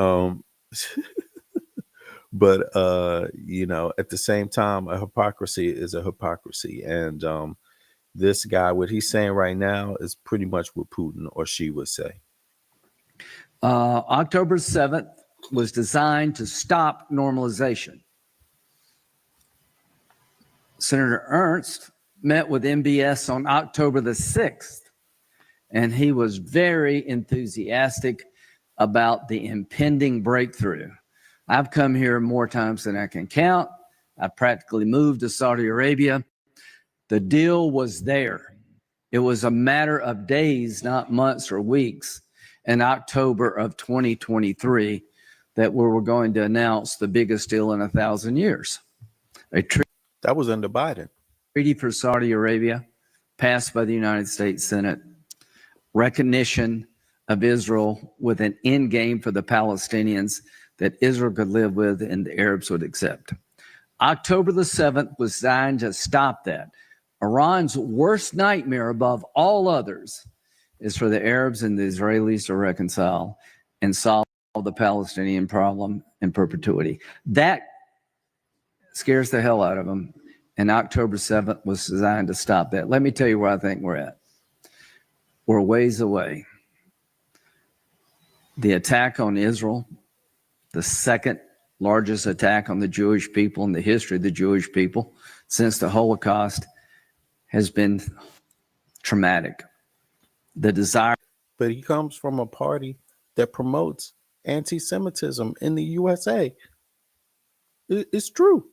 at the same time, a hypocrisy is a hypocrisy. And this guy, what he's saying right now is pretty much what Putin or Xi would say. October 7th was designed to stop normalization. Senator Ernst met with MBS on October the 6th, and he was very enthusiastic about the impending breakthrough. I've come here more times than I can count. I practically moved to Saudi Arabia. The deal was there. It was a matter of days, not months or weeks, in October of 2023 that we were going to announce the biggest deal in 1,000 years. A That was under Biden. treaty for Saudi Arabia passed by the United States Senate, recognition of Israel with an end game for the Palestinians that Israel could live with and the Arabs would accept. October the 7th was designed to stop that. Iran's worst nightmare above all others is for the Arabs and the Israelis to reconcile and solve the Palestinian problem in perpetuity. That scares the hell out of them. And October 7th was designed to stop that. Let me tell you where I think we're at. We're ways away. The attack on Israel, the second largest attack on the Jewish people in the history of the Jewish people since the Holocaust, has been traumatic. The desire. But he comes from a party that promotes anti-Semitism in the USA. It's true.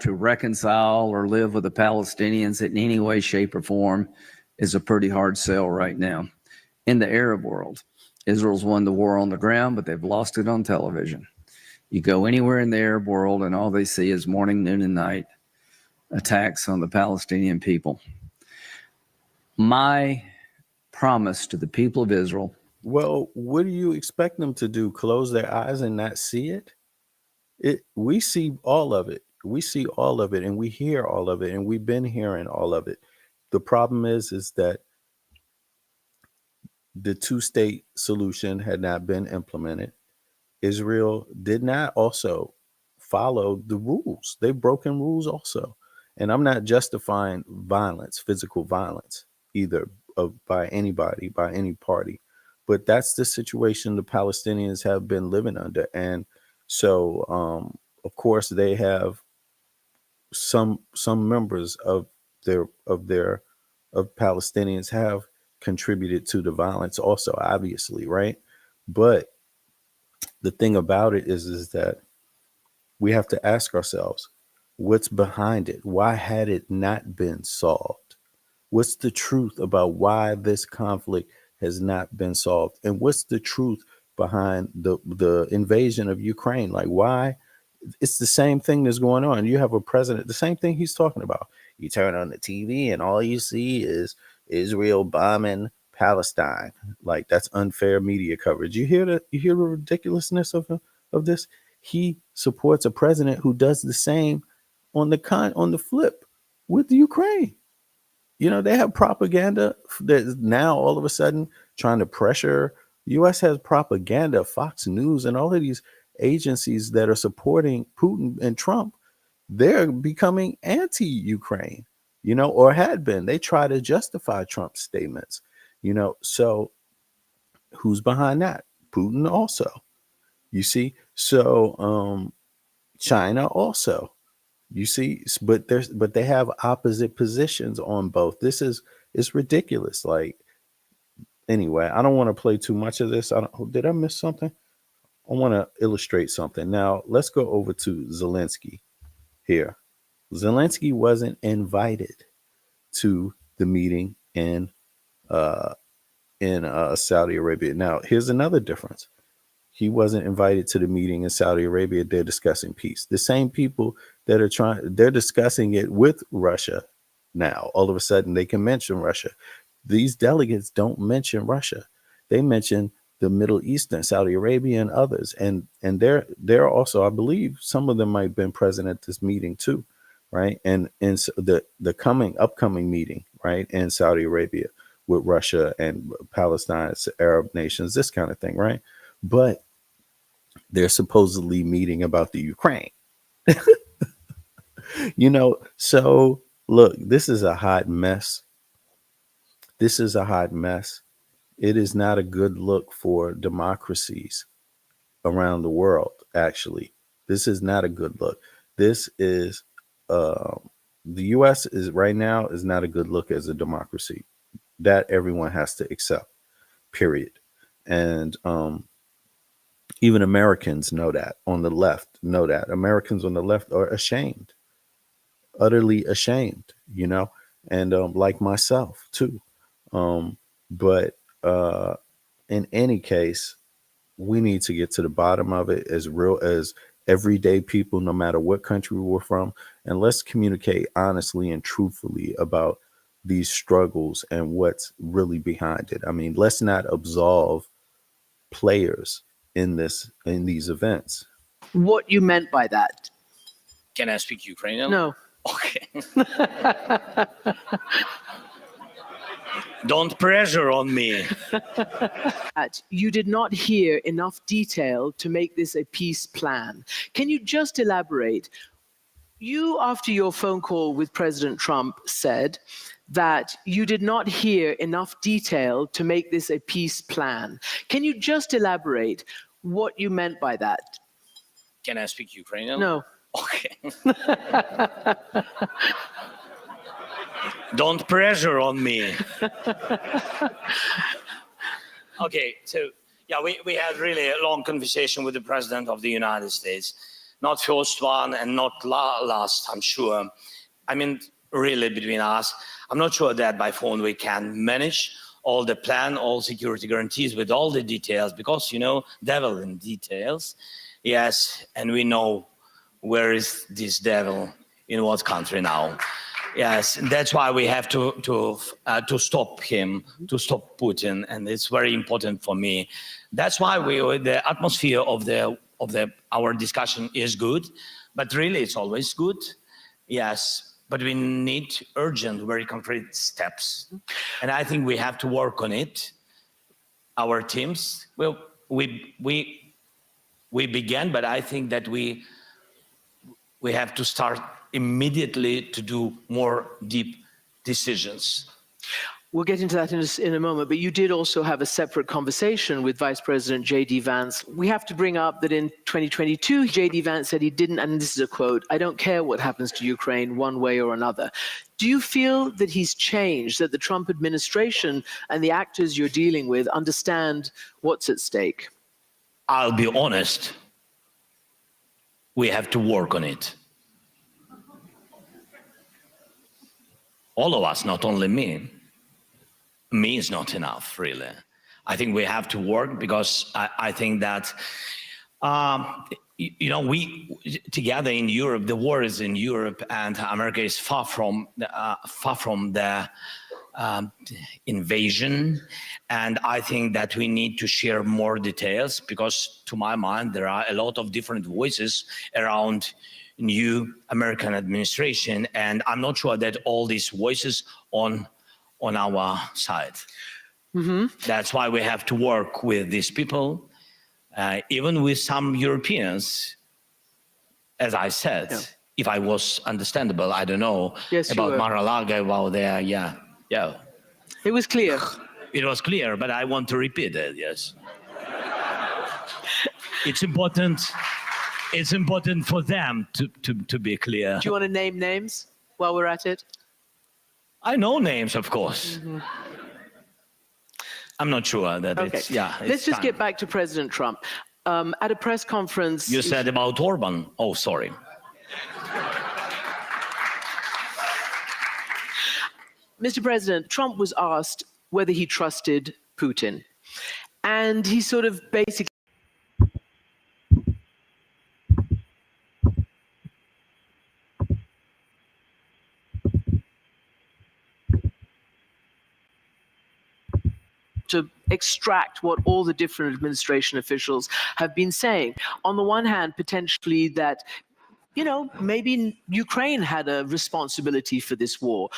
To reconcile or live with the Palestinians in any way, shape, or form is a pretty hard sell right now. In the Arab world, Israel's won the war on the ground, but they've lost it on television. You go anywhere in the Arab world, and all they see is morning, noon, and night attacks on the Palestinian people. My promise to the people of Israel. Well, what do you expect them to do? Close their eyes and not see it? We see all of it. We see all of it, and we hear all of it, and we've been hearing all of it. The problem is that the two-state solution had not been implemented. Israel did not also follow the rules. They've broken rules also. And I'm not justifying violence, physical violence, either by anybody, by any party. But that's the situation the Palestinians have been living under. And so, of course, they have some members of Palestinians have contributed to the violence also, obviously, right? But the thing about it is that we have to ask ourselves, what's behind it? Why had it not been solved? What's the truth about why this conflict has not been solved? And what's the truth behind the invasion of Ukraine? Like, why? It's the same thing that's going on. You have a president, the same thing he's talking about. You turn on the TV and all you see is Israel bombing Palestine. Like, that's unfair media coverage. You hear the ridiculousness of this? He supports a president who does the same on the flip with Ukraine. You know, they have propaganda that now all of a sudden trying to pressure. U.S. has propaganda, Fox News, and all of these agencies that are supporting Putin and Trump. They're becoming anti-Ukraine, you know, or had been. They try to justify Trump's statements, you know. So who's behind that? Putin also, you see. So China also, you see, but they have opposite positions on both. It's ridiculous. Like, anyway, I don't want to play too much of this. Did I miss something? I want to illustrate something. Now, let's go over to Zelensky here. Zelensky wasn't invited to the meeting in Saudi Arabia. Now, here's another difference. He wasn't invited to the meeting in Saudi Arabia. They're discussing peace. The same people that they're discussing it with Russia now. All of a sudden, they can mention Russia. These delegates don't mention Russia. They mention the Middle Eastern, Saudi Arabia, and others. And they're also, I believe, some of them might have been present at this meeting too, right? And so the upcoming meeting, right, in Saudi Arabia with Russia and Palestine, Arab nations, this kind of thing, right? But they're supposedly meeting about the Ukraine. You know, so look, this is a hot mess. This is a hot mess. It is not a good look for democracies around the world, actually. This is not a good look. This is, the US is right now is not a good look as a democracy. That everyone has to accept, period. And even Americans know that on the left, know that. Americans on the left are ashamed, utterly ashamed, and like myself too. But in any case, we need to get to the bottom of it as real as everyday people, no matter what country we're from. And let's communicate honestly and truthfully about these struggles and what's really behind it. I mean, let's not absolve players in these events. What you meant by that? Can I speak Ukrainian? No. Okay. Don't pressure on me. That you did not hear enough detail to make this a peace plan. Can you just elaborate? You, after your phone call with President Trump, said that you did not hear enough detail to make this a peace plan. Can you just elaborate what you meant by that? Can I speak Ukrainian? No. Okay. Don't pressure on me. Okay, so yeah, we had really a long conversation with the President of the United States. Not first one and not last, I'm sure. I mean, really between us, I'm not sure that by phone we can manage all the plan, all security guarantees with all the details, because, devil in details. Yes, and we know where is this devil, in what country now. Yes, that's why we have to stop him, to stop Putin, and it's very important for me. That's why the atmosphere of our discussion is good, but really it's always good. Yes, but we need urgent, very concrete steps, and I think we have to work on it. Our teams, well, we began, but I think that we have to start immediately to do more deep decisions. We'll get into that in a moment, but you did also have a separate conversation with Vice President J.D. Vance. We have to bring up that in 2022, J.D. Vance said he didn't, and this is a quote, "I don't care what happens to Ukraine one way or another." Do you feel that he's changed, that the Trump administration and the actors you're dealing with understand what's at stake? I'll be honest, we have to work on it. All of us, not only me. Me is not enough, really. I think we have to work, because I think that, we together in Europe, the war is in Europe, and America is far from the invasion. And I think that we need to share more details, because to my mind, there are a lot of different voices around new American administration, and I'm not sure that all these voices on our side. Mm-hmm. That's why we have to work with these people, even with some Europeans. As I said, yeah. If I was understandable, I don't know, yes, about Mar-a-Lago, about there, yeah. It was clear. It was clear, but I want to repeat it, yes. It's important. It's important for them to be clear. Do you want to name names while we're at it? I know names, of course. Mm-hmm. I'm not sure that okay. it's, yeah. Let's just get back to President Trump. At a press conference... You said about Orban. Oh, sorry. Mr. President, Trump was asked whether he trusted Putin. And he sort of basically... to extract what all the different administration officials have been saying. On the one hand, potentially that, maybe Ukraine had a responsibility for this war.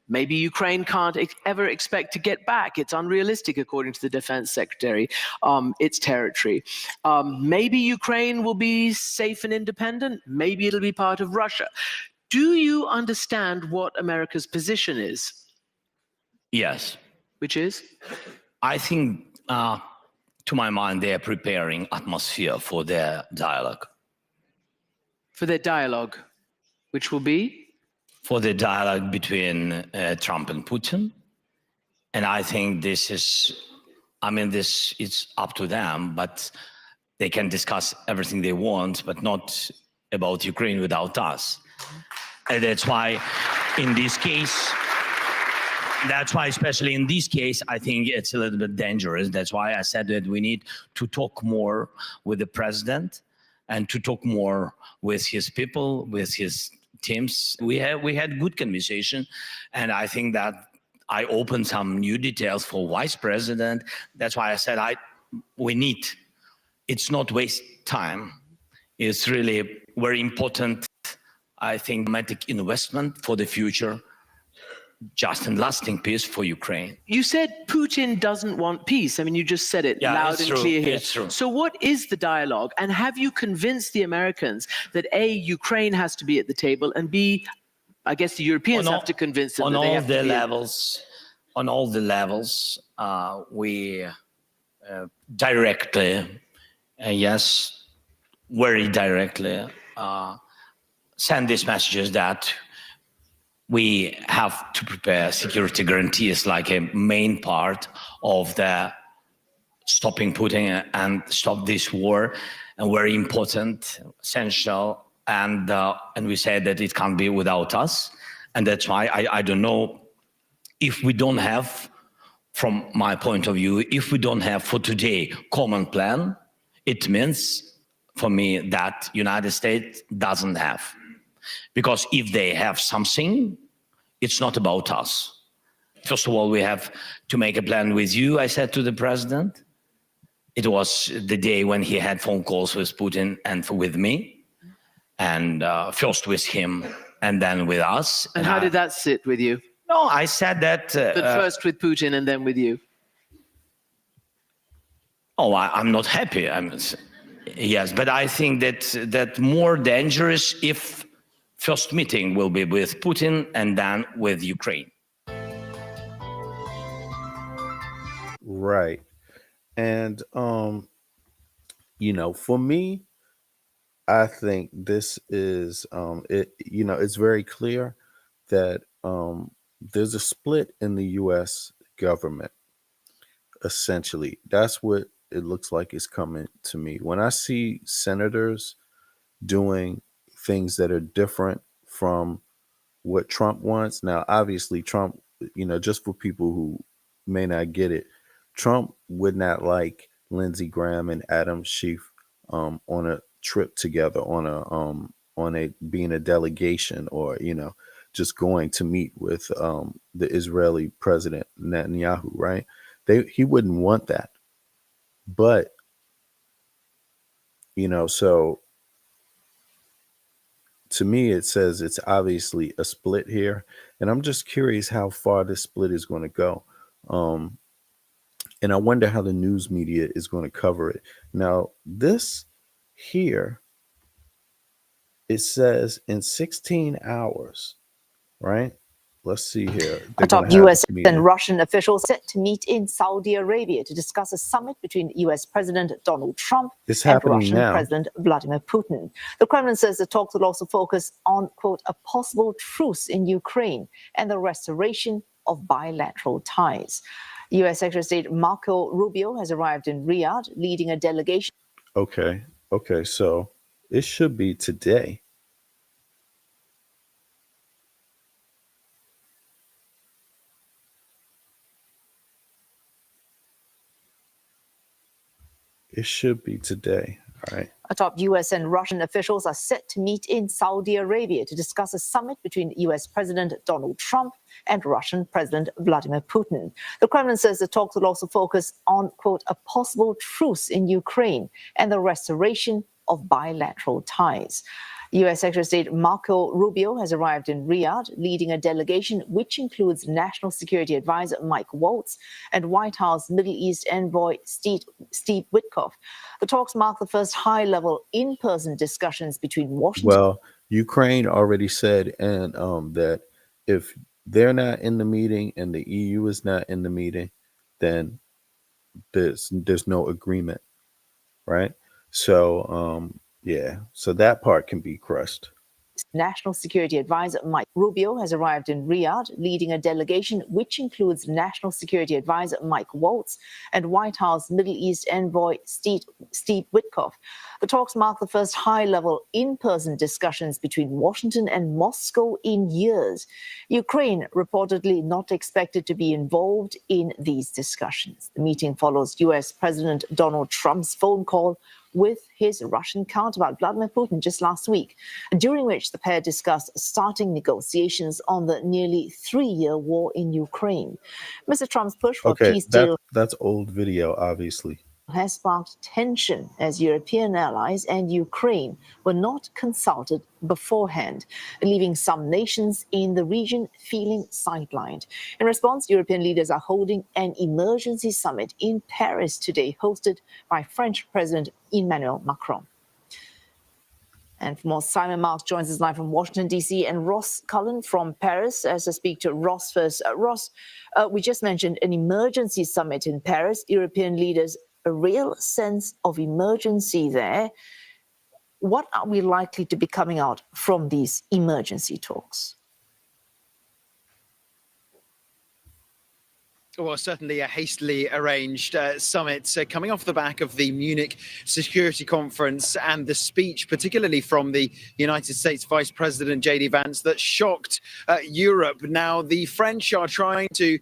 Maybe Ukraine can't ever expect to get back. It's unrealistic, according to the defense secretary, its territory. Maybe Ukraine will be safe and independent. Maybe it'll be part of Russia. Do you understand what America's position is? Yes. Which is? I think, to my mind, they are preparing atmosphere for their dialogue. For their dialogue, which will be? For the dialogue between Trump and Putin. And I think this is, it's up to them, but they can discuss everything they want, but not about Ukraine without us. And that's why in this case, especially in this case, I think it's a little bit dangerous. That's why I said that we need to talk more with the president and to talk more with his people, with his teams. We had good conversation, and I think that I opened some new details for vice president. That's why I said we need. It's not waste time. It's really very important. I think dramatic investment for the future, just and lasting peace for Ukraine. You said Putin doesn't want peace. I mean, you just said it loud and clear here. It's true. So what is the dialogue? And have you convinced the Americans that A, Ukraine has to be at the table, and B, I guess the Europeans have to convince them that they have to be on all the levels, we directly, yes, very directly, send these messages that we have to prepare security guarantees like a main part of the stopping Putin and stop this war, and very important, essential, and we said that it can't be without us, and that's why I don't know if we don't have, from my point of view, if we don't have for today common plan, it means for me that United States doesn't have. Because if they have something, it's not about us. First of all, we have to make a plan with you, I said to the president. It was the day when he had phone calls with Putin and with me. And first with him and then with us. And how did that sit with you? No, I said that... But first with Putin and then with you. Oh, I'm not happy. Yes, but I think that more dangerous if first meeting will be with Putin and then with Ukraine. Right. And, for me, I think this is, it's very clear that there's a split in the U.S. government, essentially. That's what it looks like is coming to me. When I see senators doing things that are different from what Trump wants. Now, obviously, Trump, just for people who may not get it, Trump would not like Lindsey Graham and Adam Schiff on a trip together, on a being a delegation, or just going to meet with the Israeli president Netanyahu, right? He wouldn't want that. But so to me, it says it's obviously a split here, and I'm just curious how far this split is going to go. And I wonder how the news media is going to cover it. Now, this here, it says in 16 hours, right? Let's see here. Top U.S. and Russian officials set to meet in Saudi Arabia to discuss a summit between U.S. President Donald Trump and Russian President Vladimir Putin. The Kremlin says the talks will also focus on, quote, a possible truce in Ukraine and the restoration of bilateral ties. U.S. Secretary of State Marco Rubio has arrived in Riyadh, leading a delegation. Okay, so it should be today. It should be today. All right. Top U.S. and Russian officials are set to meet in Saudi Arabia to discuss a summit between U.S. President Donald Trump and Russian President Vladimir Putin. The Kremlin says the talks will also focus on, quote, a possible truce in Ukraine and the restoration of bilateral ties. U.S. Secretary of State Marco Rubio has arrived in Riyadh, leading a delegation which includes National Security Advisor Mike Waltz and White House Middle East envoy Steve Witkoff. The talks mark the first high-level in-person discussions between Washington. Well, Ukraine already said that if they're not in the meeting and the EU is not in the meeting, then there's no agreement, right? So yeah, so that part can be crushed. National Security Advisor Mike Rubio has arrived in Riyadh, leading a delegation which includes National Security Advisor Mike Waltz and White House Middle East envoy Steve Witkoff. The talks mark the first high-level in-person discussions between Washington and Moscow in years. Ukraine reportedly not expected to be involved in these discussions. The meeting follows U.S. President Donald Trump's phone call with his Russian counterpart Vladimir Putin just last week, during which the pair discussed starting negotiations on the nearly 3-year war in Ukraine. Mr. Trump's push for a Okay, peace deal that's old video, obviously. has sparked tension as European allies and Ukraine were not consulted beforehand, leaving some nations in the region feeling sidelined. In response, European leaders are holding an emergency summit in Paris today, hosted by French President Emmanuel Macron. And for more, Simon Marks joins us live from Washington, D.C., and Ross Cullen from Paris. As I speak to Ross first. Ross, we just mentioned an emergency summit in Paris, European leaders, a real sense of emergency there. What are we likely to be coming out from these emergency talks? Well, certainly a hastily arranged summit coming off the back of the Munich Security Conference and the speech, particularly from the United States Vice President J.D. Vance, that shocked Europe. Now, the French are trying to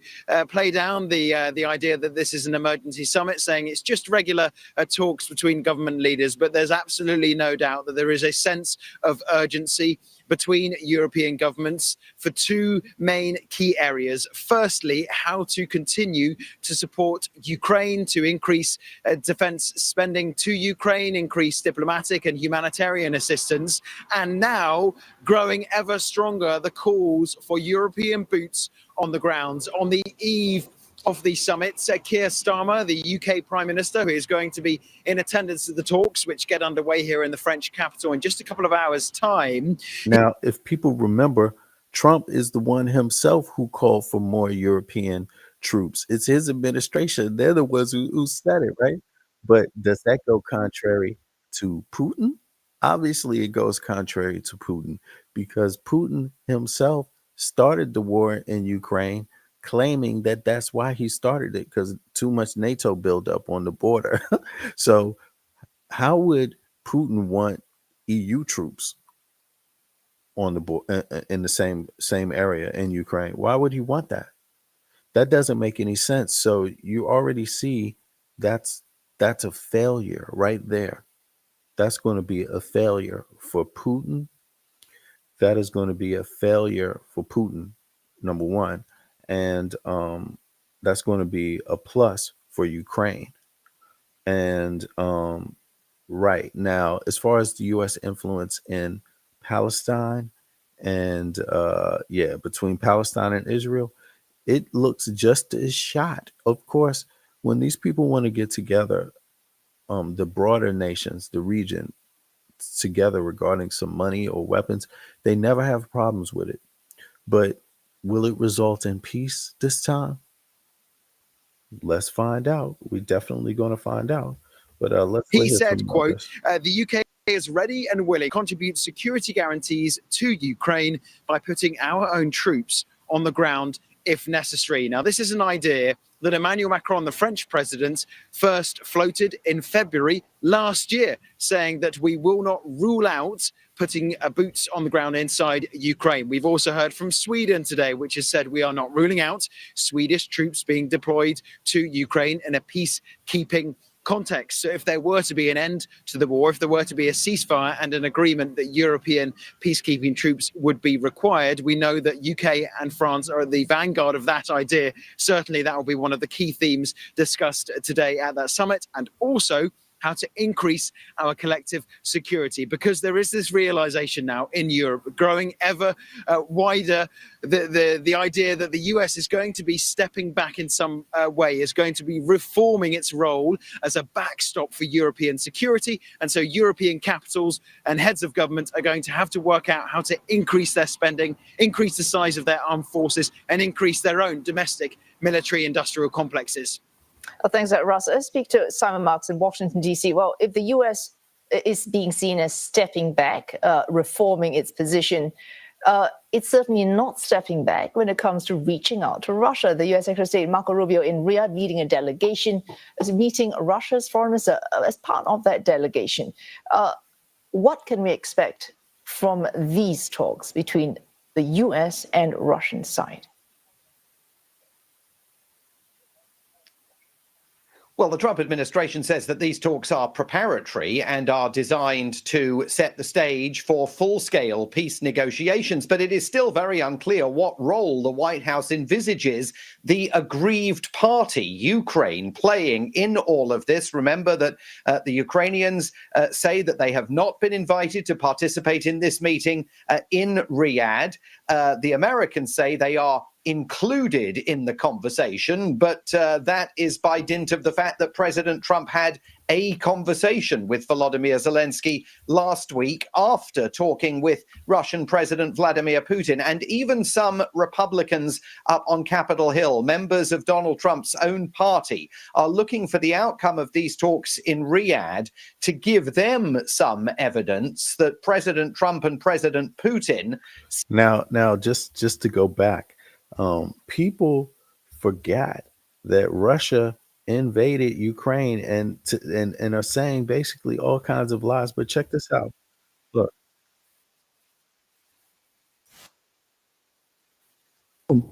play down the idea that this is an emergency summit, saying it's just regular talks between government leaders. But there's absolutely no doubt that there is a sense of urgency between European governments for two main key areas. Firstly, how to continue to support Ukraine, to increase defense spending to Ukraine, increase diplomatic and humanitarian assistance, and now growing ever stronger the calls for European boots on the ground. On the eve of the summit, Keir Starmer, the UK Prime Minister, who is going to be in attendance at the talks, which get underway here in the French capital in just a couple of hours' time. Now, if people remember, Trump is the one himself who called for more European troops. It's his administration. They're the ones who said it, right? But does that go contrary to Putin? Obviously, it goes contrary to Putin because Putin himself started the war in Ukraine, claiming that that's why he started it, because too much NATO buildup on the border. So how would Putin want EU troops on the board in the same area in Ukraine? Why would he want that? That doesn't make any sense. So you already see that's a failure right there. That's going to be a failure for Putin. That is going to be a failure for Putin, number one. And that's going to be a plus for Ukraine. And right now, as far as the U.S. influence in Palestine and between Palestine and Israel, it looks just as shot. Of course, when these people want to get together, the broader nations, the region, together regarding some money or weapons, they never have problems with it. But will it result in peace this time? Let's find out. We're definitely going to find out. But let's. He said, quote, the UK is ready and willing to contribute security guarantees to Ukraine by putting our own troops on the ground if necessary. Now, this is an idea that Emmanuel Macron, the French president, first floated in February last year, saying that we will not rule out putting boots on the ground inside Ukraine. We've also heard from Sweden today, which has said we are not ruling out Swedish troops being deployed to Ukraine in a peacekeeping context. So if there were to be an end to the war, if there were to be a ceasefire and an agreement that European peacekeeping troops would be required, we know that UK and France are at the vanguard of that idea. Certainly that will be one of the key themes discussed today at that summit, and also how to increase our collective security, because there is this realization now in Europe, growing ever wider, the idea that the US is going to be stepping back in some way, is going to be reforming its role as a backstop for European security. And so European capitals and heads of government are going to have to work out how to increase their spending, increase the size of their armed forces, and increase their own domestic military industrial complexes. Thanks, Russ. Let's speak to Simon Marks in Washington, D.C. Well, if the U.S. is being seen as stepping back, reforming its position, it's certainly not stepping back when it comes to reaching out to Russia. The U.S. Secretary of State Marco Rubio in Riyadh leading a delegation, is meeting Russia's foreign minister as part of that delegation. What can we expect from these talks between the U.S. and Russian side? Well, the Trump administration says that these talks are preparatory and are designed to set the stage for full-scale peace negotiations, but it is still very unclear what role the White House envisages the aggrieved party, Ukraine, playing in all of this. Remember that the Ukrainians say that they have not been invited to participate in this meeting in Riyadh. The Americans say they are included in the conversation, but that is by dint of the fact that President Trump had a conversation with Volodymyr Zelensky last week after talking with Russian President Vladimir Putin. And even some Republicans up on Capitol Hill, members of Donald Trump's own party, are looking for the outcome of these talks in Riyadh to give them some evidence that President Trump and President Putin. Now, just to go back, people forgot that Russia invaded Ukraine and are saying basically all kinds of lies. But check this out. Look.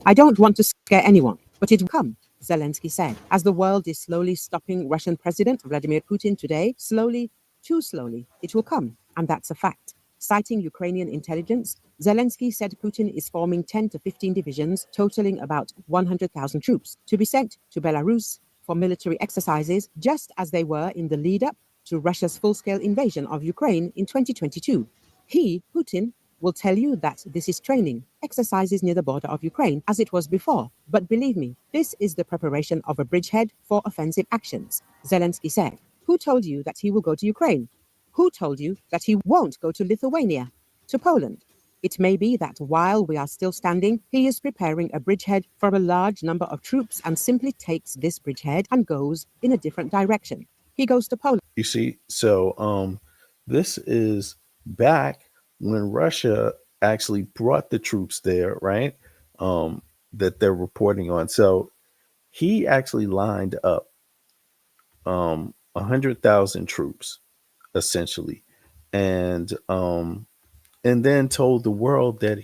I don't want to scare anyone, but it will come, Zelensky said, as the world is slowly stopping Russian President Vladimir Putin today. Slowly, too slowly, it will come, and that's a fact. Citing Ukrainian intelligence, Zelensky said Putin is forming 10 to 15 divisions, totaling about 100,000 troops, to be sent to Belarus for military exercises, just as they were in the lead-up to Russia's full-scale invasion of Ukraine in 2022. He, Putin, will tell you that this is training, exercises near the border of Ukraine, as it was before. But believe me, this is the preparation of a bridgehead for offensive actions, Zelensky said. Who told you that he will go to Ukraine? Who told you that he won't go to Lithuania, to Poland? It may be that while we are still standing, he is preparing a bridgehead for a large number of troops and simply takes this bridgehead and goes in a different direction. He goes to Poland. You see, so this is back when Russia actually brought the troops there, right? That they're reporting on. So he actually lined up 100,000 troops, essentially, and then told the world that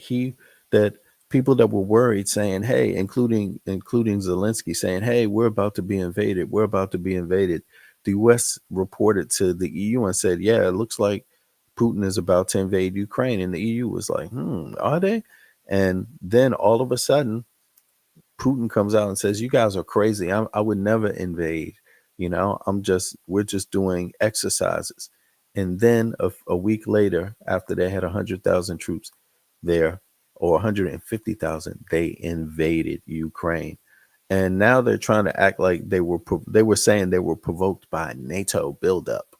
people that were worried, saying, "Hey," including Zelensky, saying, "Hey, we're about to be invaded. We're about to be invaded." The U.S. reported to the EU and said, "Yeah, it looks like Putin is about to invade Ukraine," and the EU was like, "Are they?" And then all of a sudden, Putin comes out and says, "You guys are crazy. I would never invade. We're just doing exercises." And then a week later, after they had 100,000 troops there, or 150,000, they invaded Ukraine. And now they're trying to act like they were saying they were provoked by NATO buildup.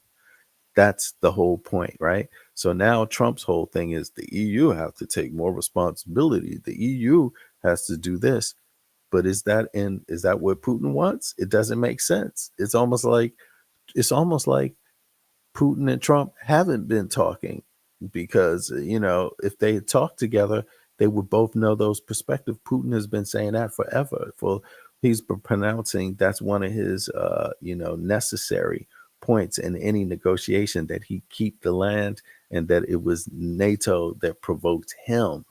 That's the whole point, right? So now Trump's whole thing is the EU have to take more responsibility. The EU has to do this. But is that what Putin wants? It doesn't make sense. It's almost like Putin and Trump haven't been talking, because if they had talked together, they would both know those perspectives. Putin has been saying that forever. He's been pronouncing that's one of his necessary points in any negotiation, that he keep the land, and that it was NATO that provoked him.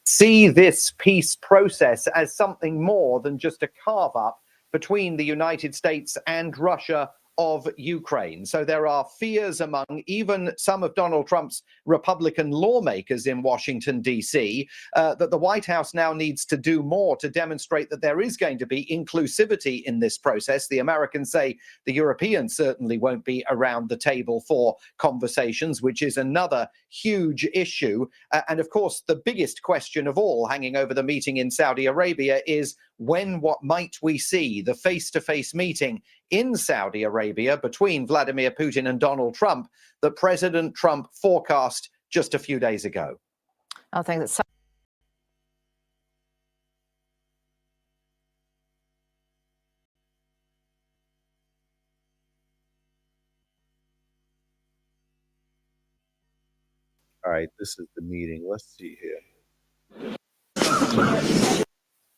See this peace process as something more than just a carve up between the United States and Russia of Ukraine. So there are fears among even some of Donald Trump's Republican lawmakers in Washington, D.C., that the White House now needs to do more to demonstrate that there is going to be inclusivity in this process. The Americans say the Europeans certainly won't be around the table for conversations, which is another huge issue. And of course, the biggest question of all hanging over the meeting in Saudi Arabia is what might we see, the face-to-face meeting in Saudi Arabia between Vladimir Putin and Donald Trump that President Trump forecast just a few days ago. I think that's right, this is the meeting. Let's see here.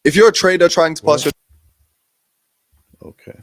If you're a trader trying to pass your Okay.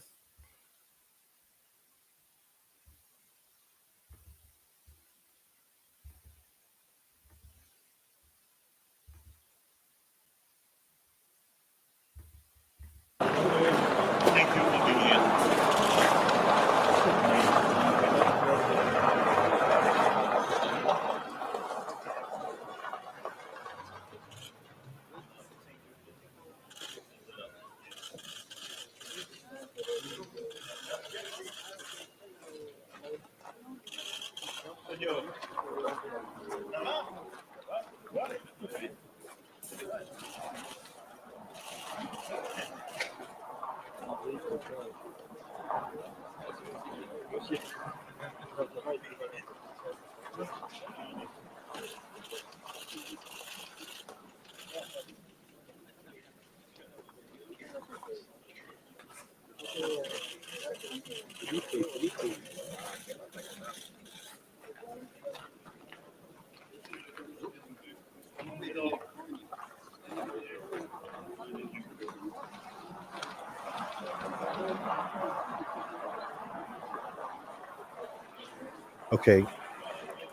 Okay,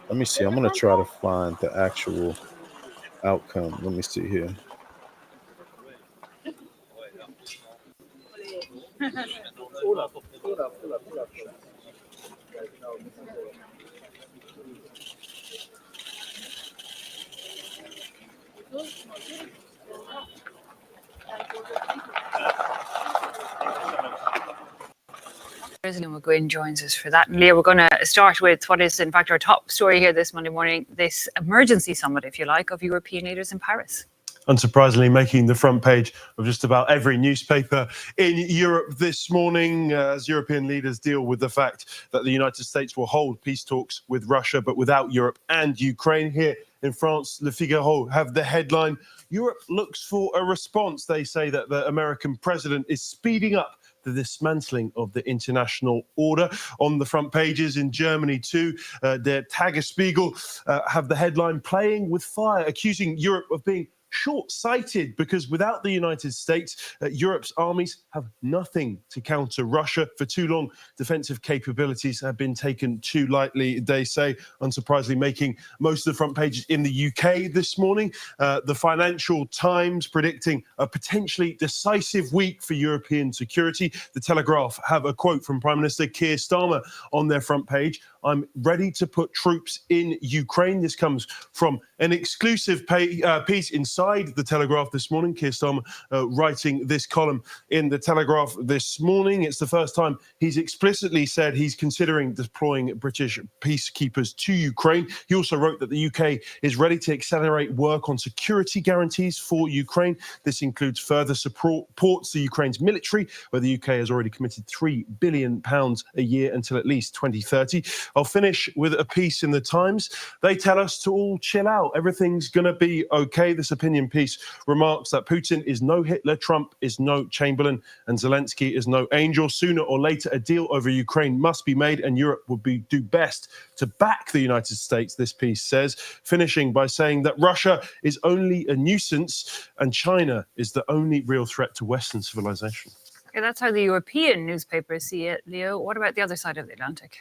let me see. I'm going to try to find the actual outcome. Let me see here. Leah McGuinn joins us for that. And Leah, we're going to start with what is, in fact, our top story here this Monday morning, this emergency summit, if you like, of European leaders in Paris. Unsurprisingly, making the front page of just about every newspaper in Europe this morning as European leaders deal with the fact that the United States will hold peace talks with Russia, but without Europe and Ukraine. Here in France, Le Figaro have the headline, Europe looks for a response. They say that the American president is speeding up the dismantling of the international order. On the front pages in Germany too, Der Tagesspiegel have the headline, playing with fire, accusing Europe of being short-sighted because without the United States, Europe's armies have nothing to counter Russia. For too long, defensive capabilities have been taken too lightly, they say, unsurprisingly making most of the front pages in the UK this morning. The Financial Times predicting a potentially decisive week for European security. The Telegraph have a quote from Prime Minister Keir Starmer on their front page. I'm ready to put troops in Ukraine. This comes from an exclusive piece inside the Telegraph this morning. Keir Starmer writing this column in the Telegraph this morning. It's the first time he's explicitly said he's considering deploying British peacekeepers to Ukraine. He also wrote that the UK is ready to accelerate work on security guarantees for Ukraine. This includes further support to Ukraine's military, where the UK has already committed £3 billion a year until at least 2030. I'll finish with a piece in the Times. They tell us to all chill out. Everything's going to be okay. This opinion piece remarks that Putin is no Hitler, Trump is no Chamberlain, and Zelensky is no angel. Sooner or later, a deal over Ukraine must be made, and Europe would do best to back the United States, this piece says, finishing by saying that Russia is only a nuisance and China is the only real threat to Western civilization. Okay, that's how the European newspapers see it, Leo. What about the other side of the Atlantic?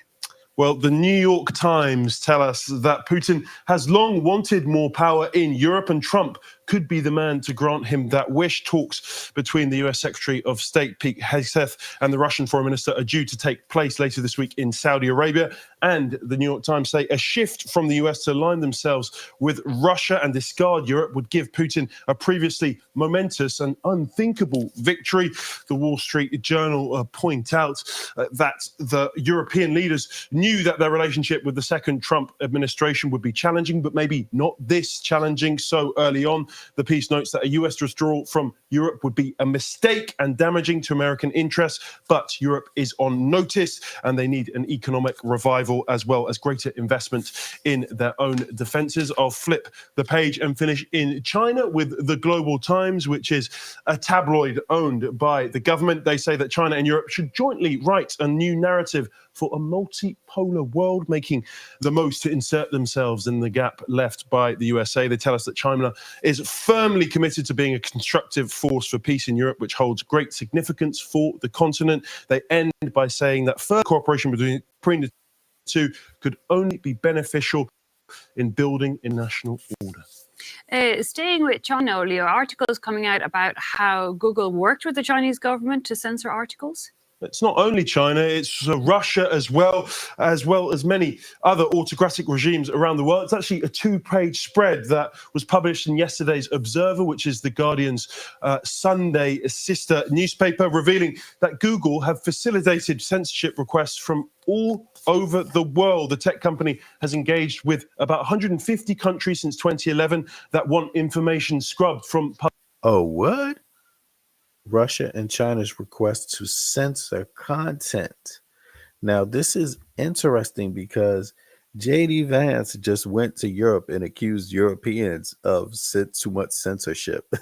Well, the New York Times tell us that Putin has long wanted more power in Europe, and Trump could be the man to grant him that wish. Talks between the US Secretary of State Pete Hegseth and the Russian Foreign Minister are due to take place later this week in Saudi Arabia. And the New York Times say a shift from the US to align themselves with Russia and discard Europe would give Putin a previously momentous and unthinkable victory. The Wall Street Journal point out that the European leaders knew that their relationship with the second Trump administration would be challenging, but maybe not this challenging so early on. The piece notes that a US withdrawal from Europe would be a mistake and damaging to American interests, but Europe is on notice and they need an economic revival as well as greater investment in their own defenses. I'll flip the page and finish in China with the Global Times, which is a tabloid owned by the government. They say that China and Europe should jointly write a new narrative for a multipolar world, making the most to insert themselves in the gap left by the USA. They tell us that China is firmly committed to being a constructive force for peace in Europe, which holds great significance for the continent. They end by saying that further cooperation between the two could only be beneficial in building a national order. Staying with China, Leo, articles coming out about how Google worked with the Chinese government to censor articles. It's not only China, it's Russia as well as many other autocratic regimes around the world. It's actually a two-page spread that was published in yesterday's Observer, which is The Guardian's Sunday sister newspaper, revealing that Google have facilitated censorship requests from all over the world. The tech company has engaged with about 150 countries since 2011 that want information scrubbed from public. Oh, what? Russia and China's request to censor content. Now, this is interesting because J.D. Vance just went to Europe and accused Europeans of too much censorship.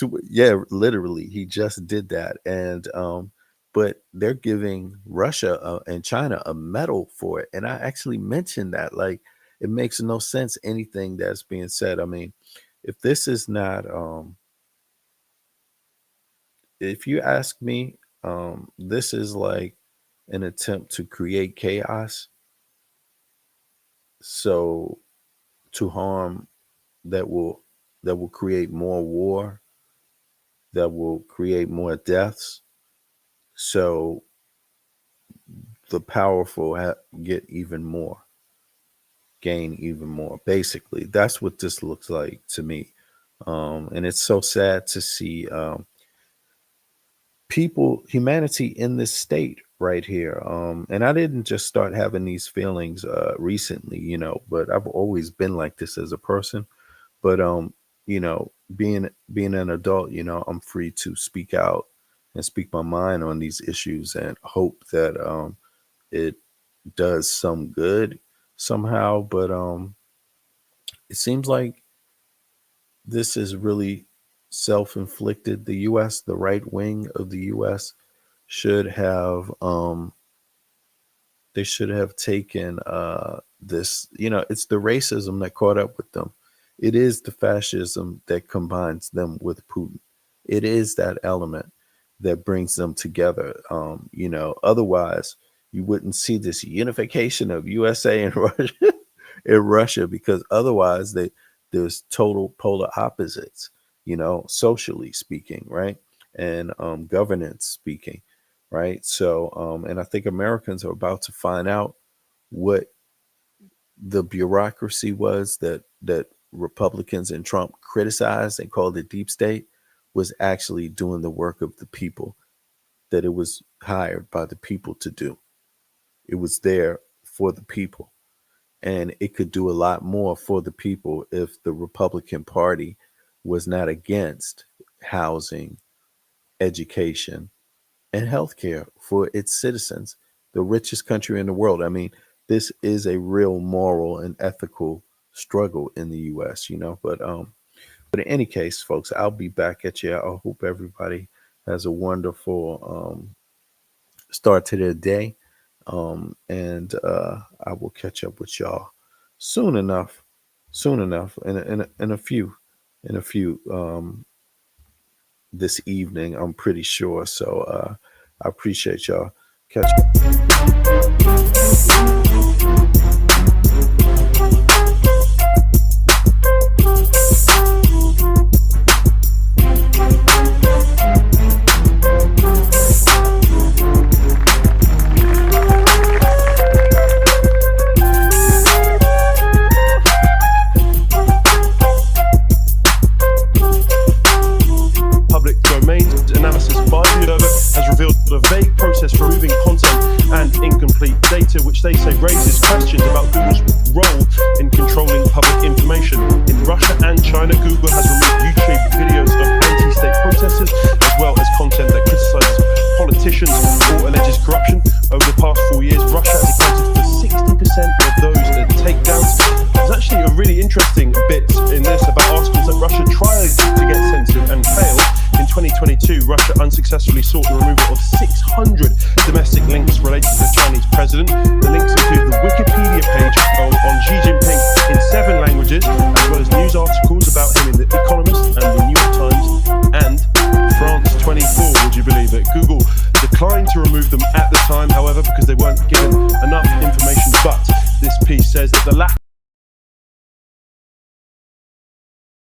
Literally, he just did that. And but they're giving Russia and China a medal for it. And I actually mentioned that, like, it makes no sense, anything that's being said. I mean, if this is not if you ask me, this is like an attempt to create chaos. So to harm that will create more war, that will create more deaths. So the powerful get even more, gain even more. Basically, that's what this looks like to me. And it's so sad to see humanity in this state right here. And I didn't just start having these feelings recently, but I've always been like this as a person. But being an adult, I'm free to speak out and speak my mind on these issues and hope that it does some good somehow. But it seems like this is really self-inflicted. The U.S., the right wing of the U.S. should have they should have taken this, it's the racism that caught up with them. It is the fascism that combines them with Putin. It is that element that brings them together. Otherwise you wouldn't see this unification of USA and Russia, because otherwise there's total polar opposites. Socially speaking, right? And governance speaking, right? So, and I think Americans are about to find out what the bureaucracy was that Republicans and Trump criticized and called the deep state was actually doing the work of the people, that it was hired by the people to do. It was there for the people. And it could do a lot more for the people if the Republican Party was not against housing, education, and healthcare for its citizens, the richest country in the world. I mean, this is a real moral and ethical struggle in the U.S., But in any case, folks, I'll be back at you. I hope everybody has a wonderful start to their day, and I will catch up with y'all soon enough, in a few this evening, I'm pretty sure. So I appreciate y'all. Catch a vague process for removing content and incomplete data, which they say raises questions In Russia and China, Google has removed YouTube videos of anti-state protesters, as well as content that criticizes politicians or alleges corruption. Over the past 4 years, Russia has accounted for 60% of those takedowns. There's actually a really interesting bit in this about articles that Russia tried to get censored and failed. In 2022, Russia unsuccessfully sought the removal of 600 domestic links related to the Chinese president. The links include the Wikipedia page on Xi Jinping in 7 languages, as well as news articles about him in The Economist and The New York Times and France 24. Would you believe it? Google declined to remove them at the time, however, because they weren't given enough information. But this piece says that the lack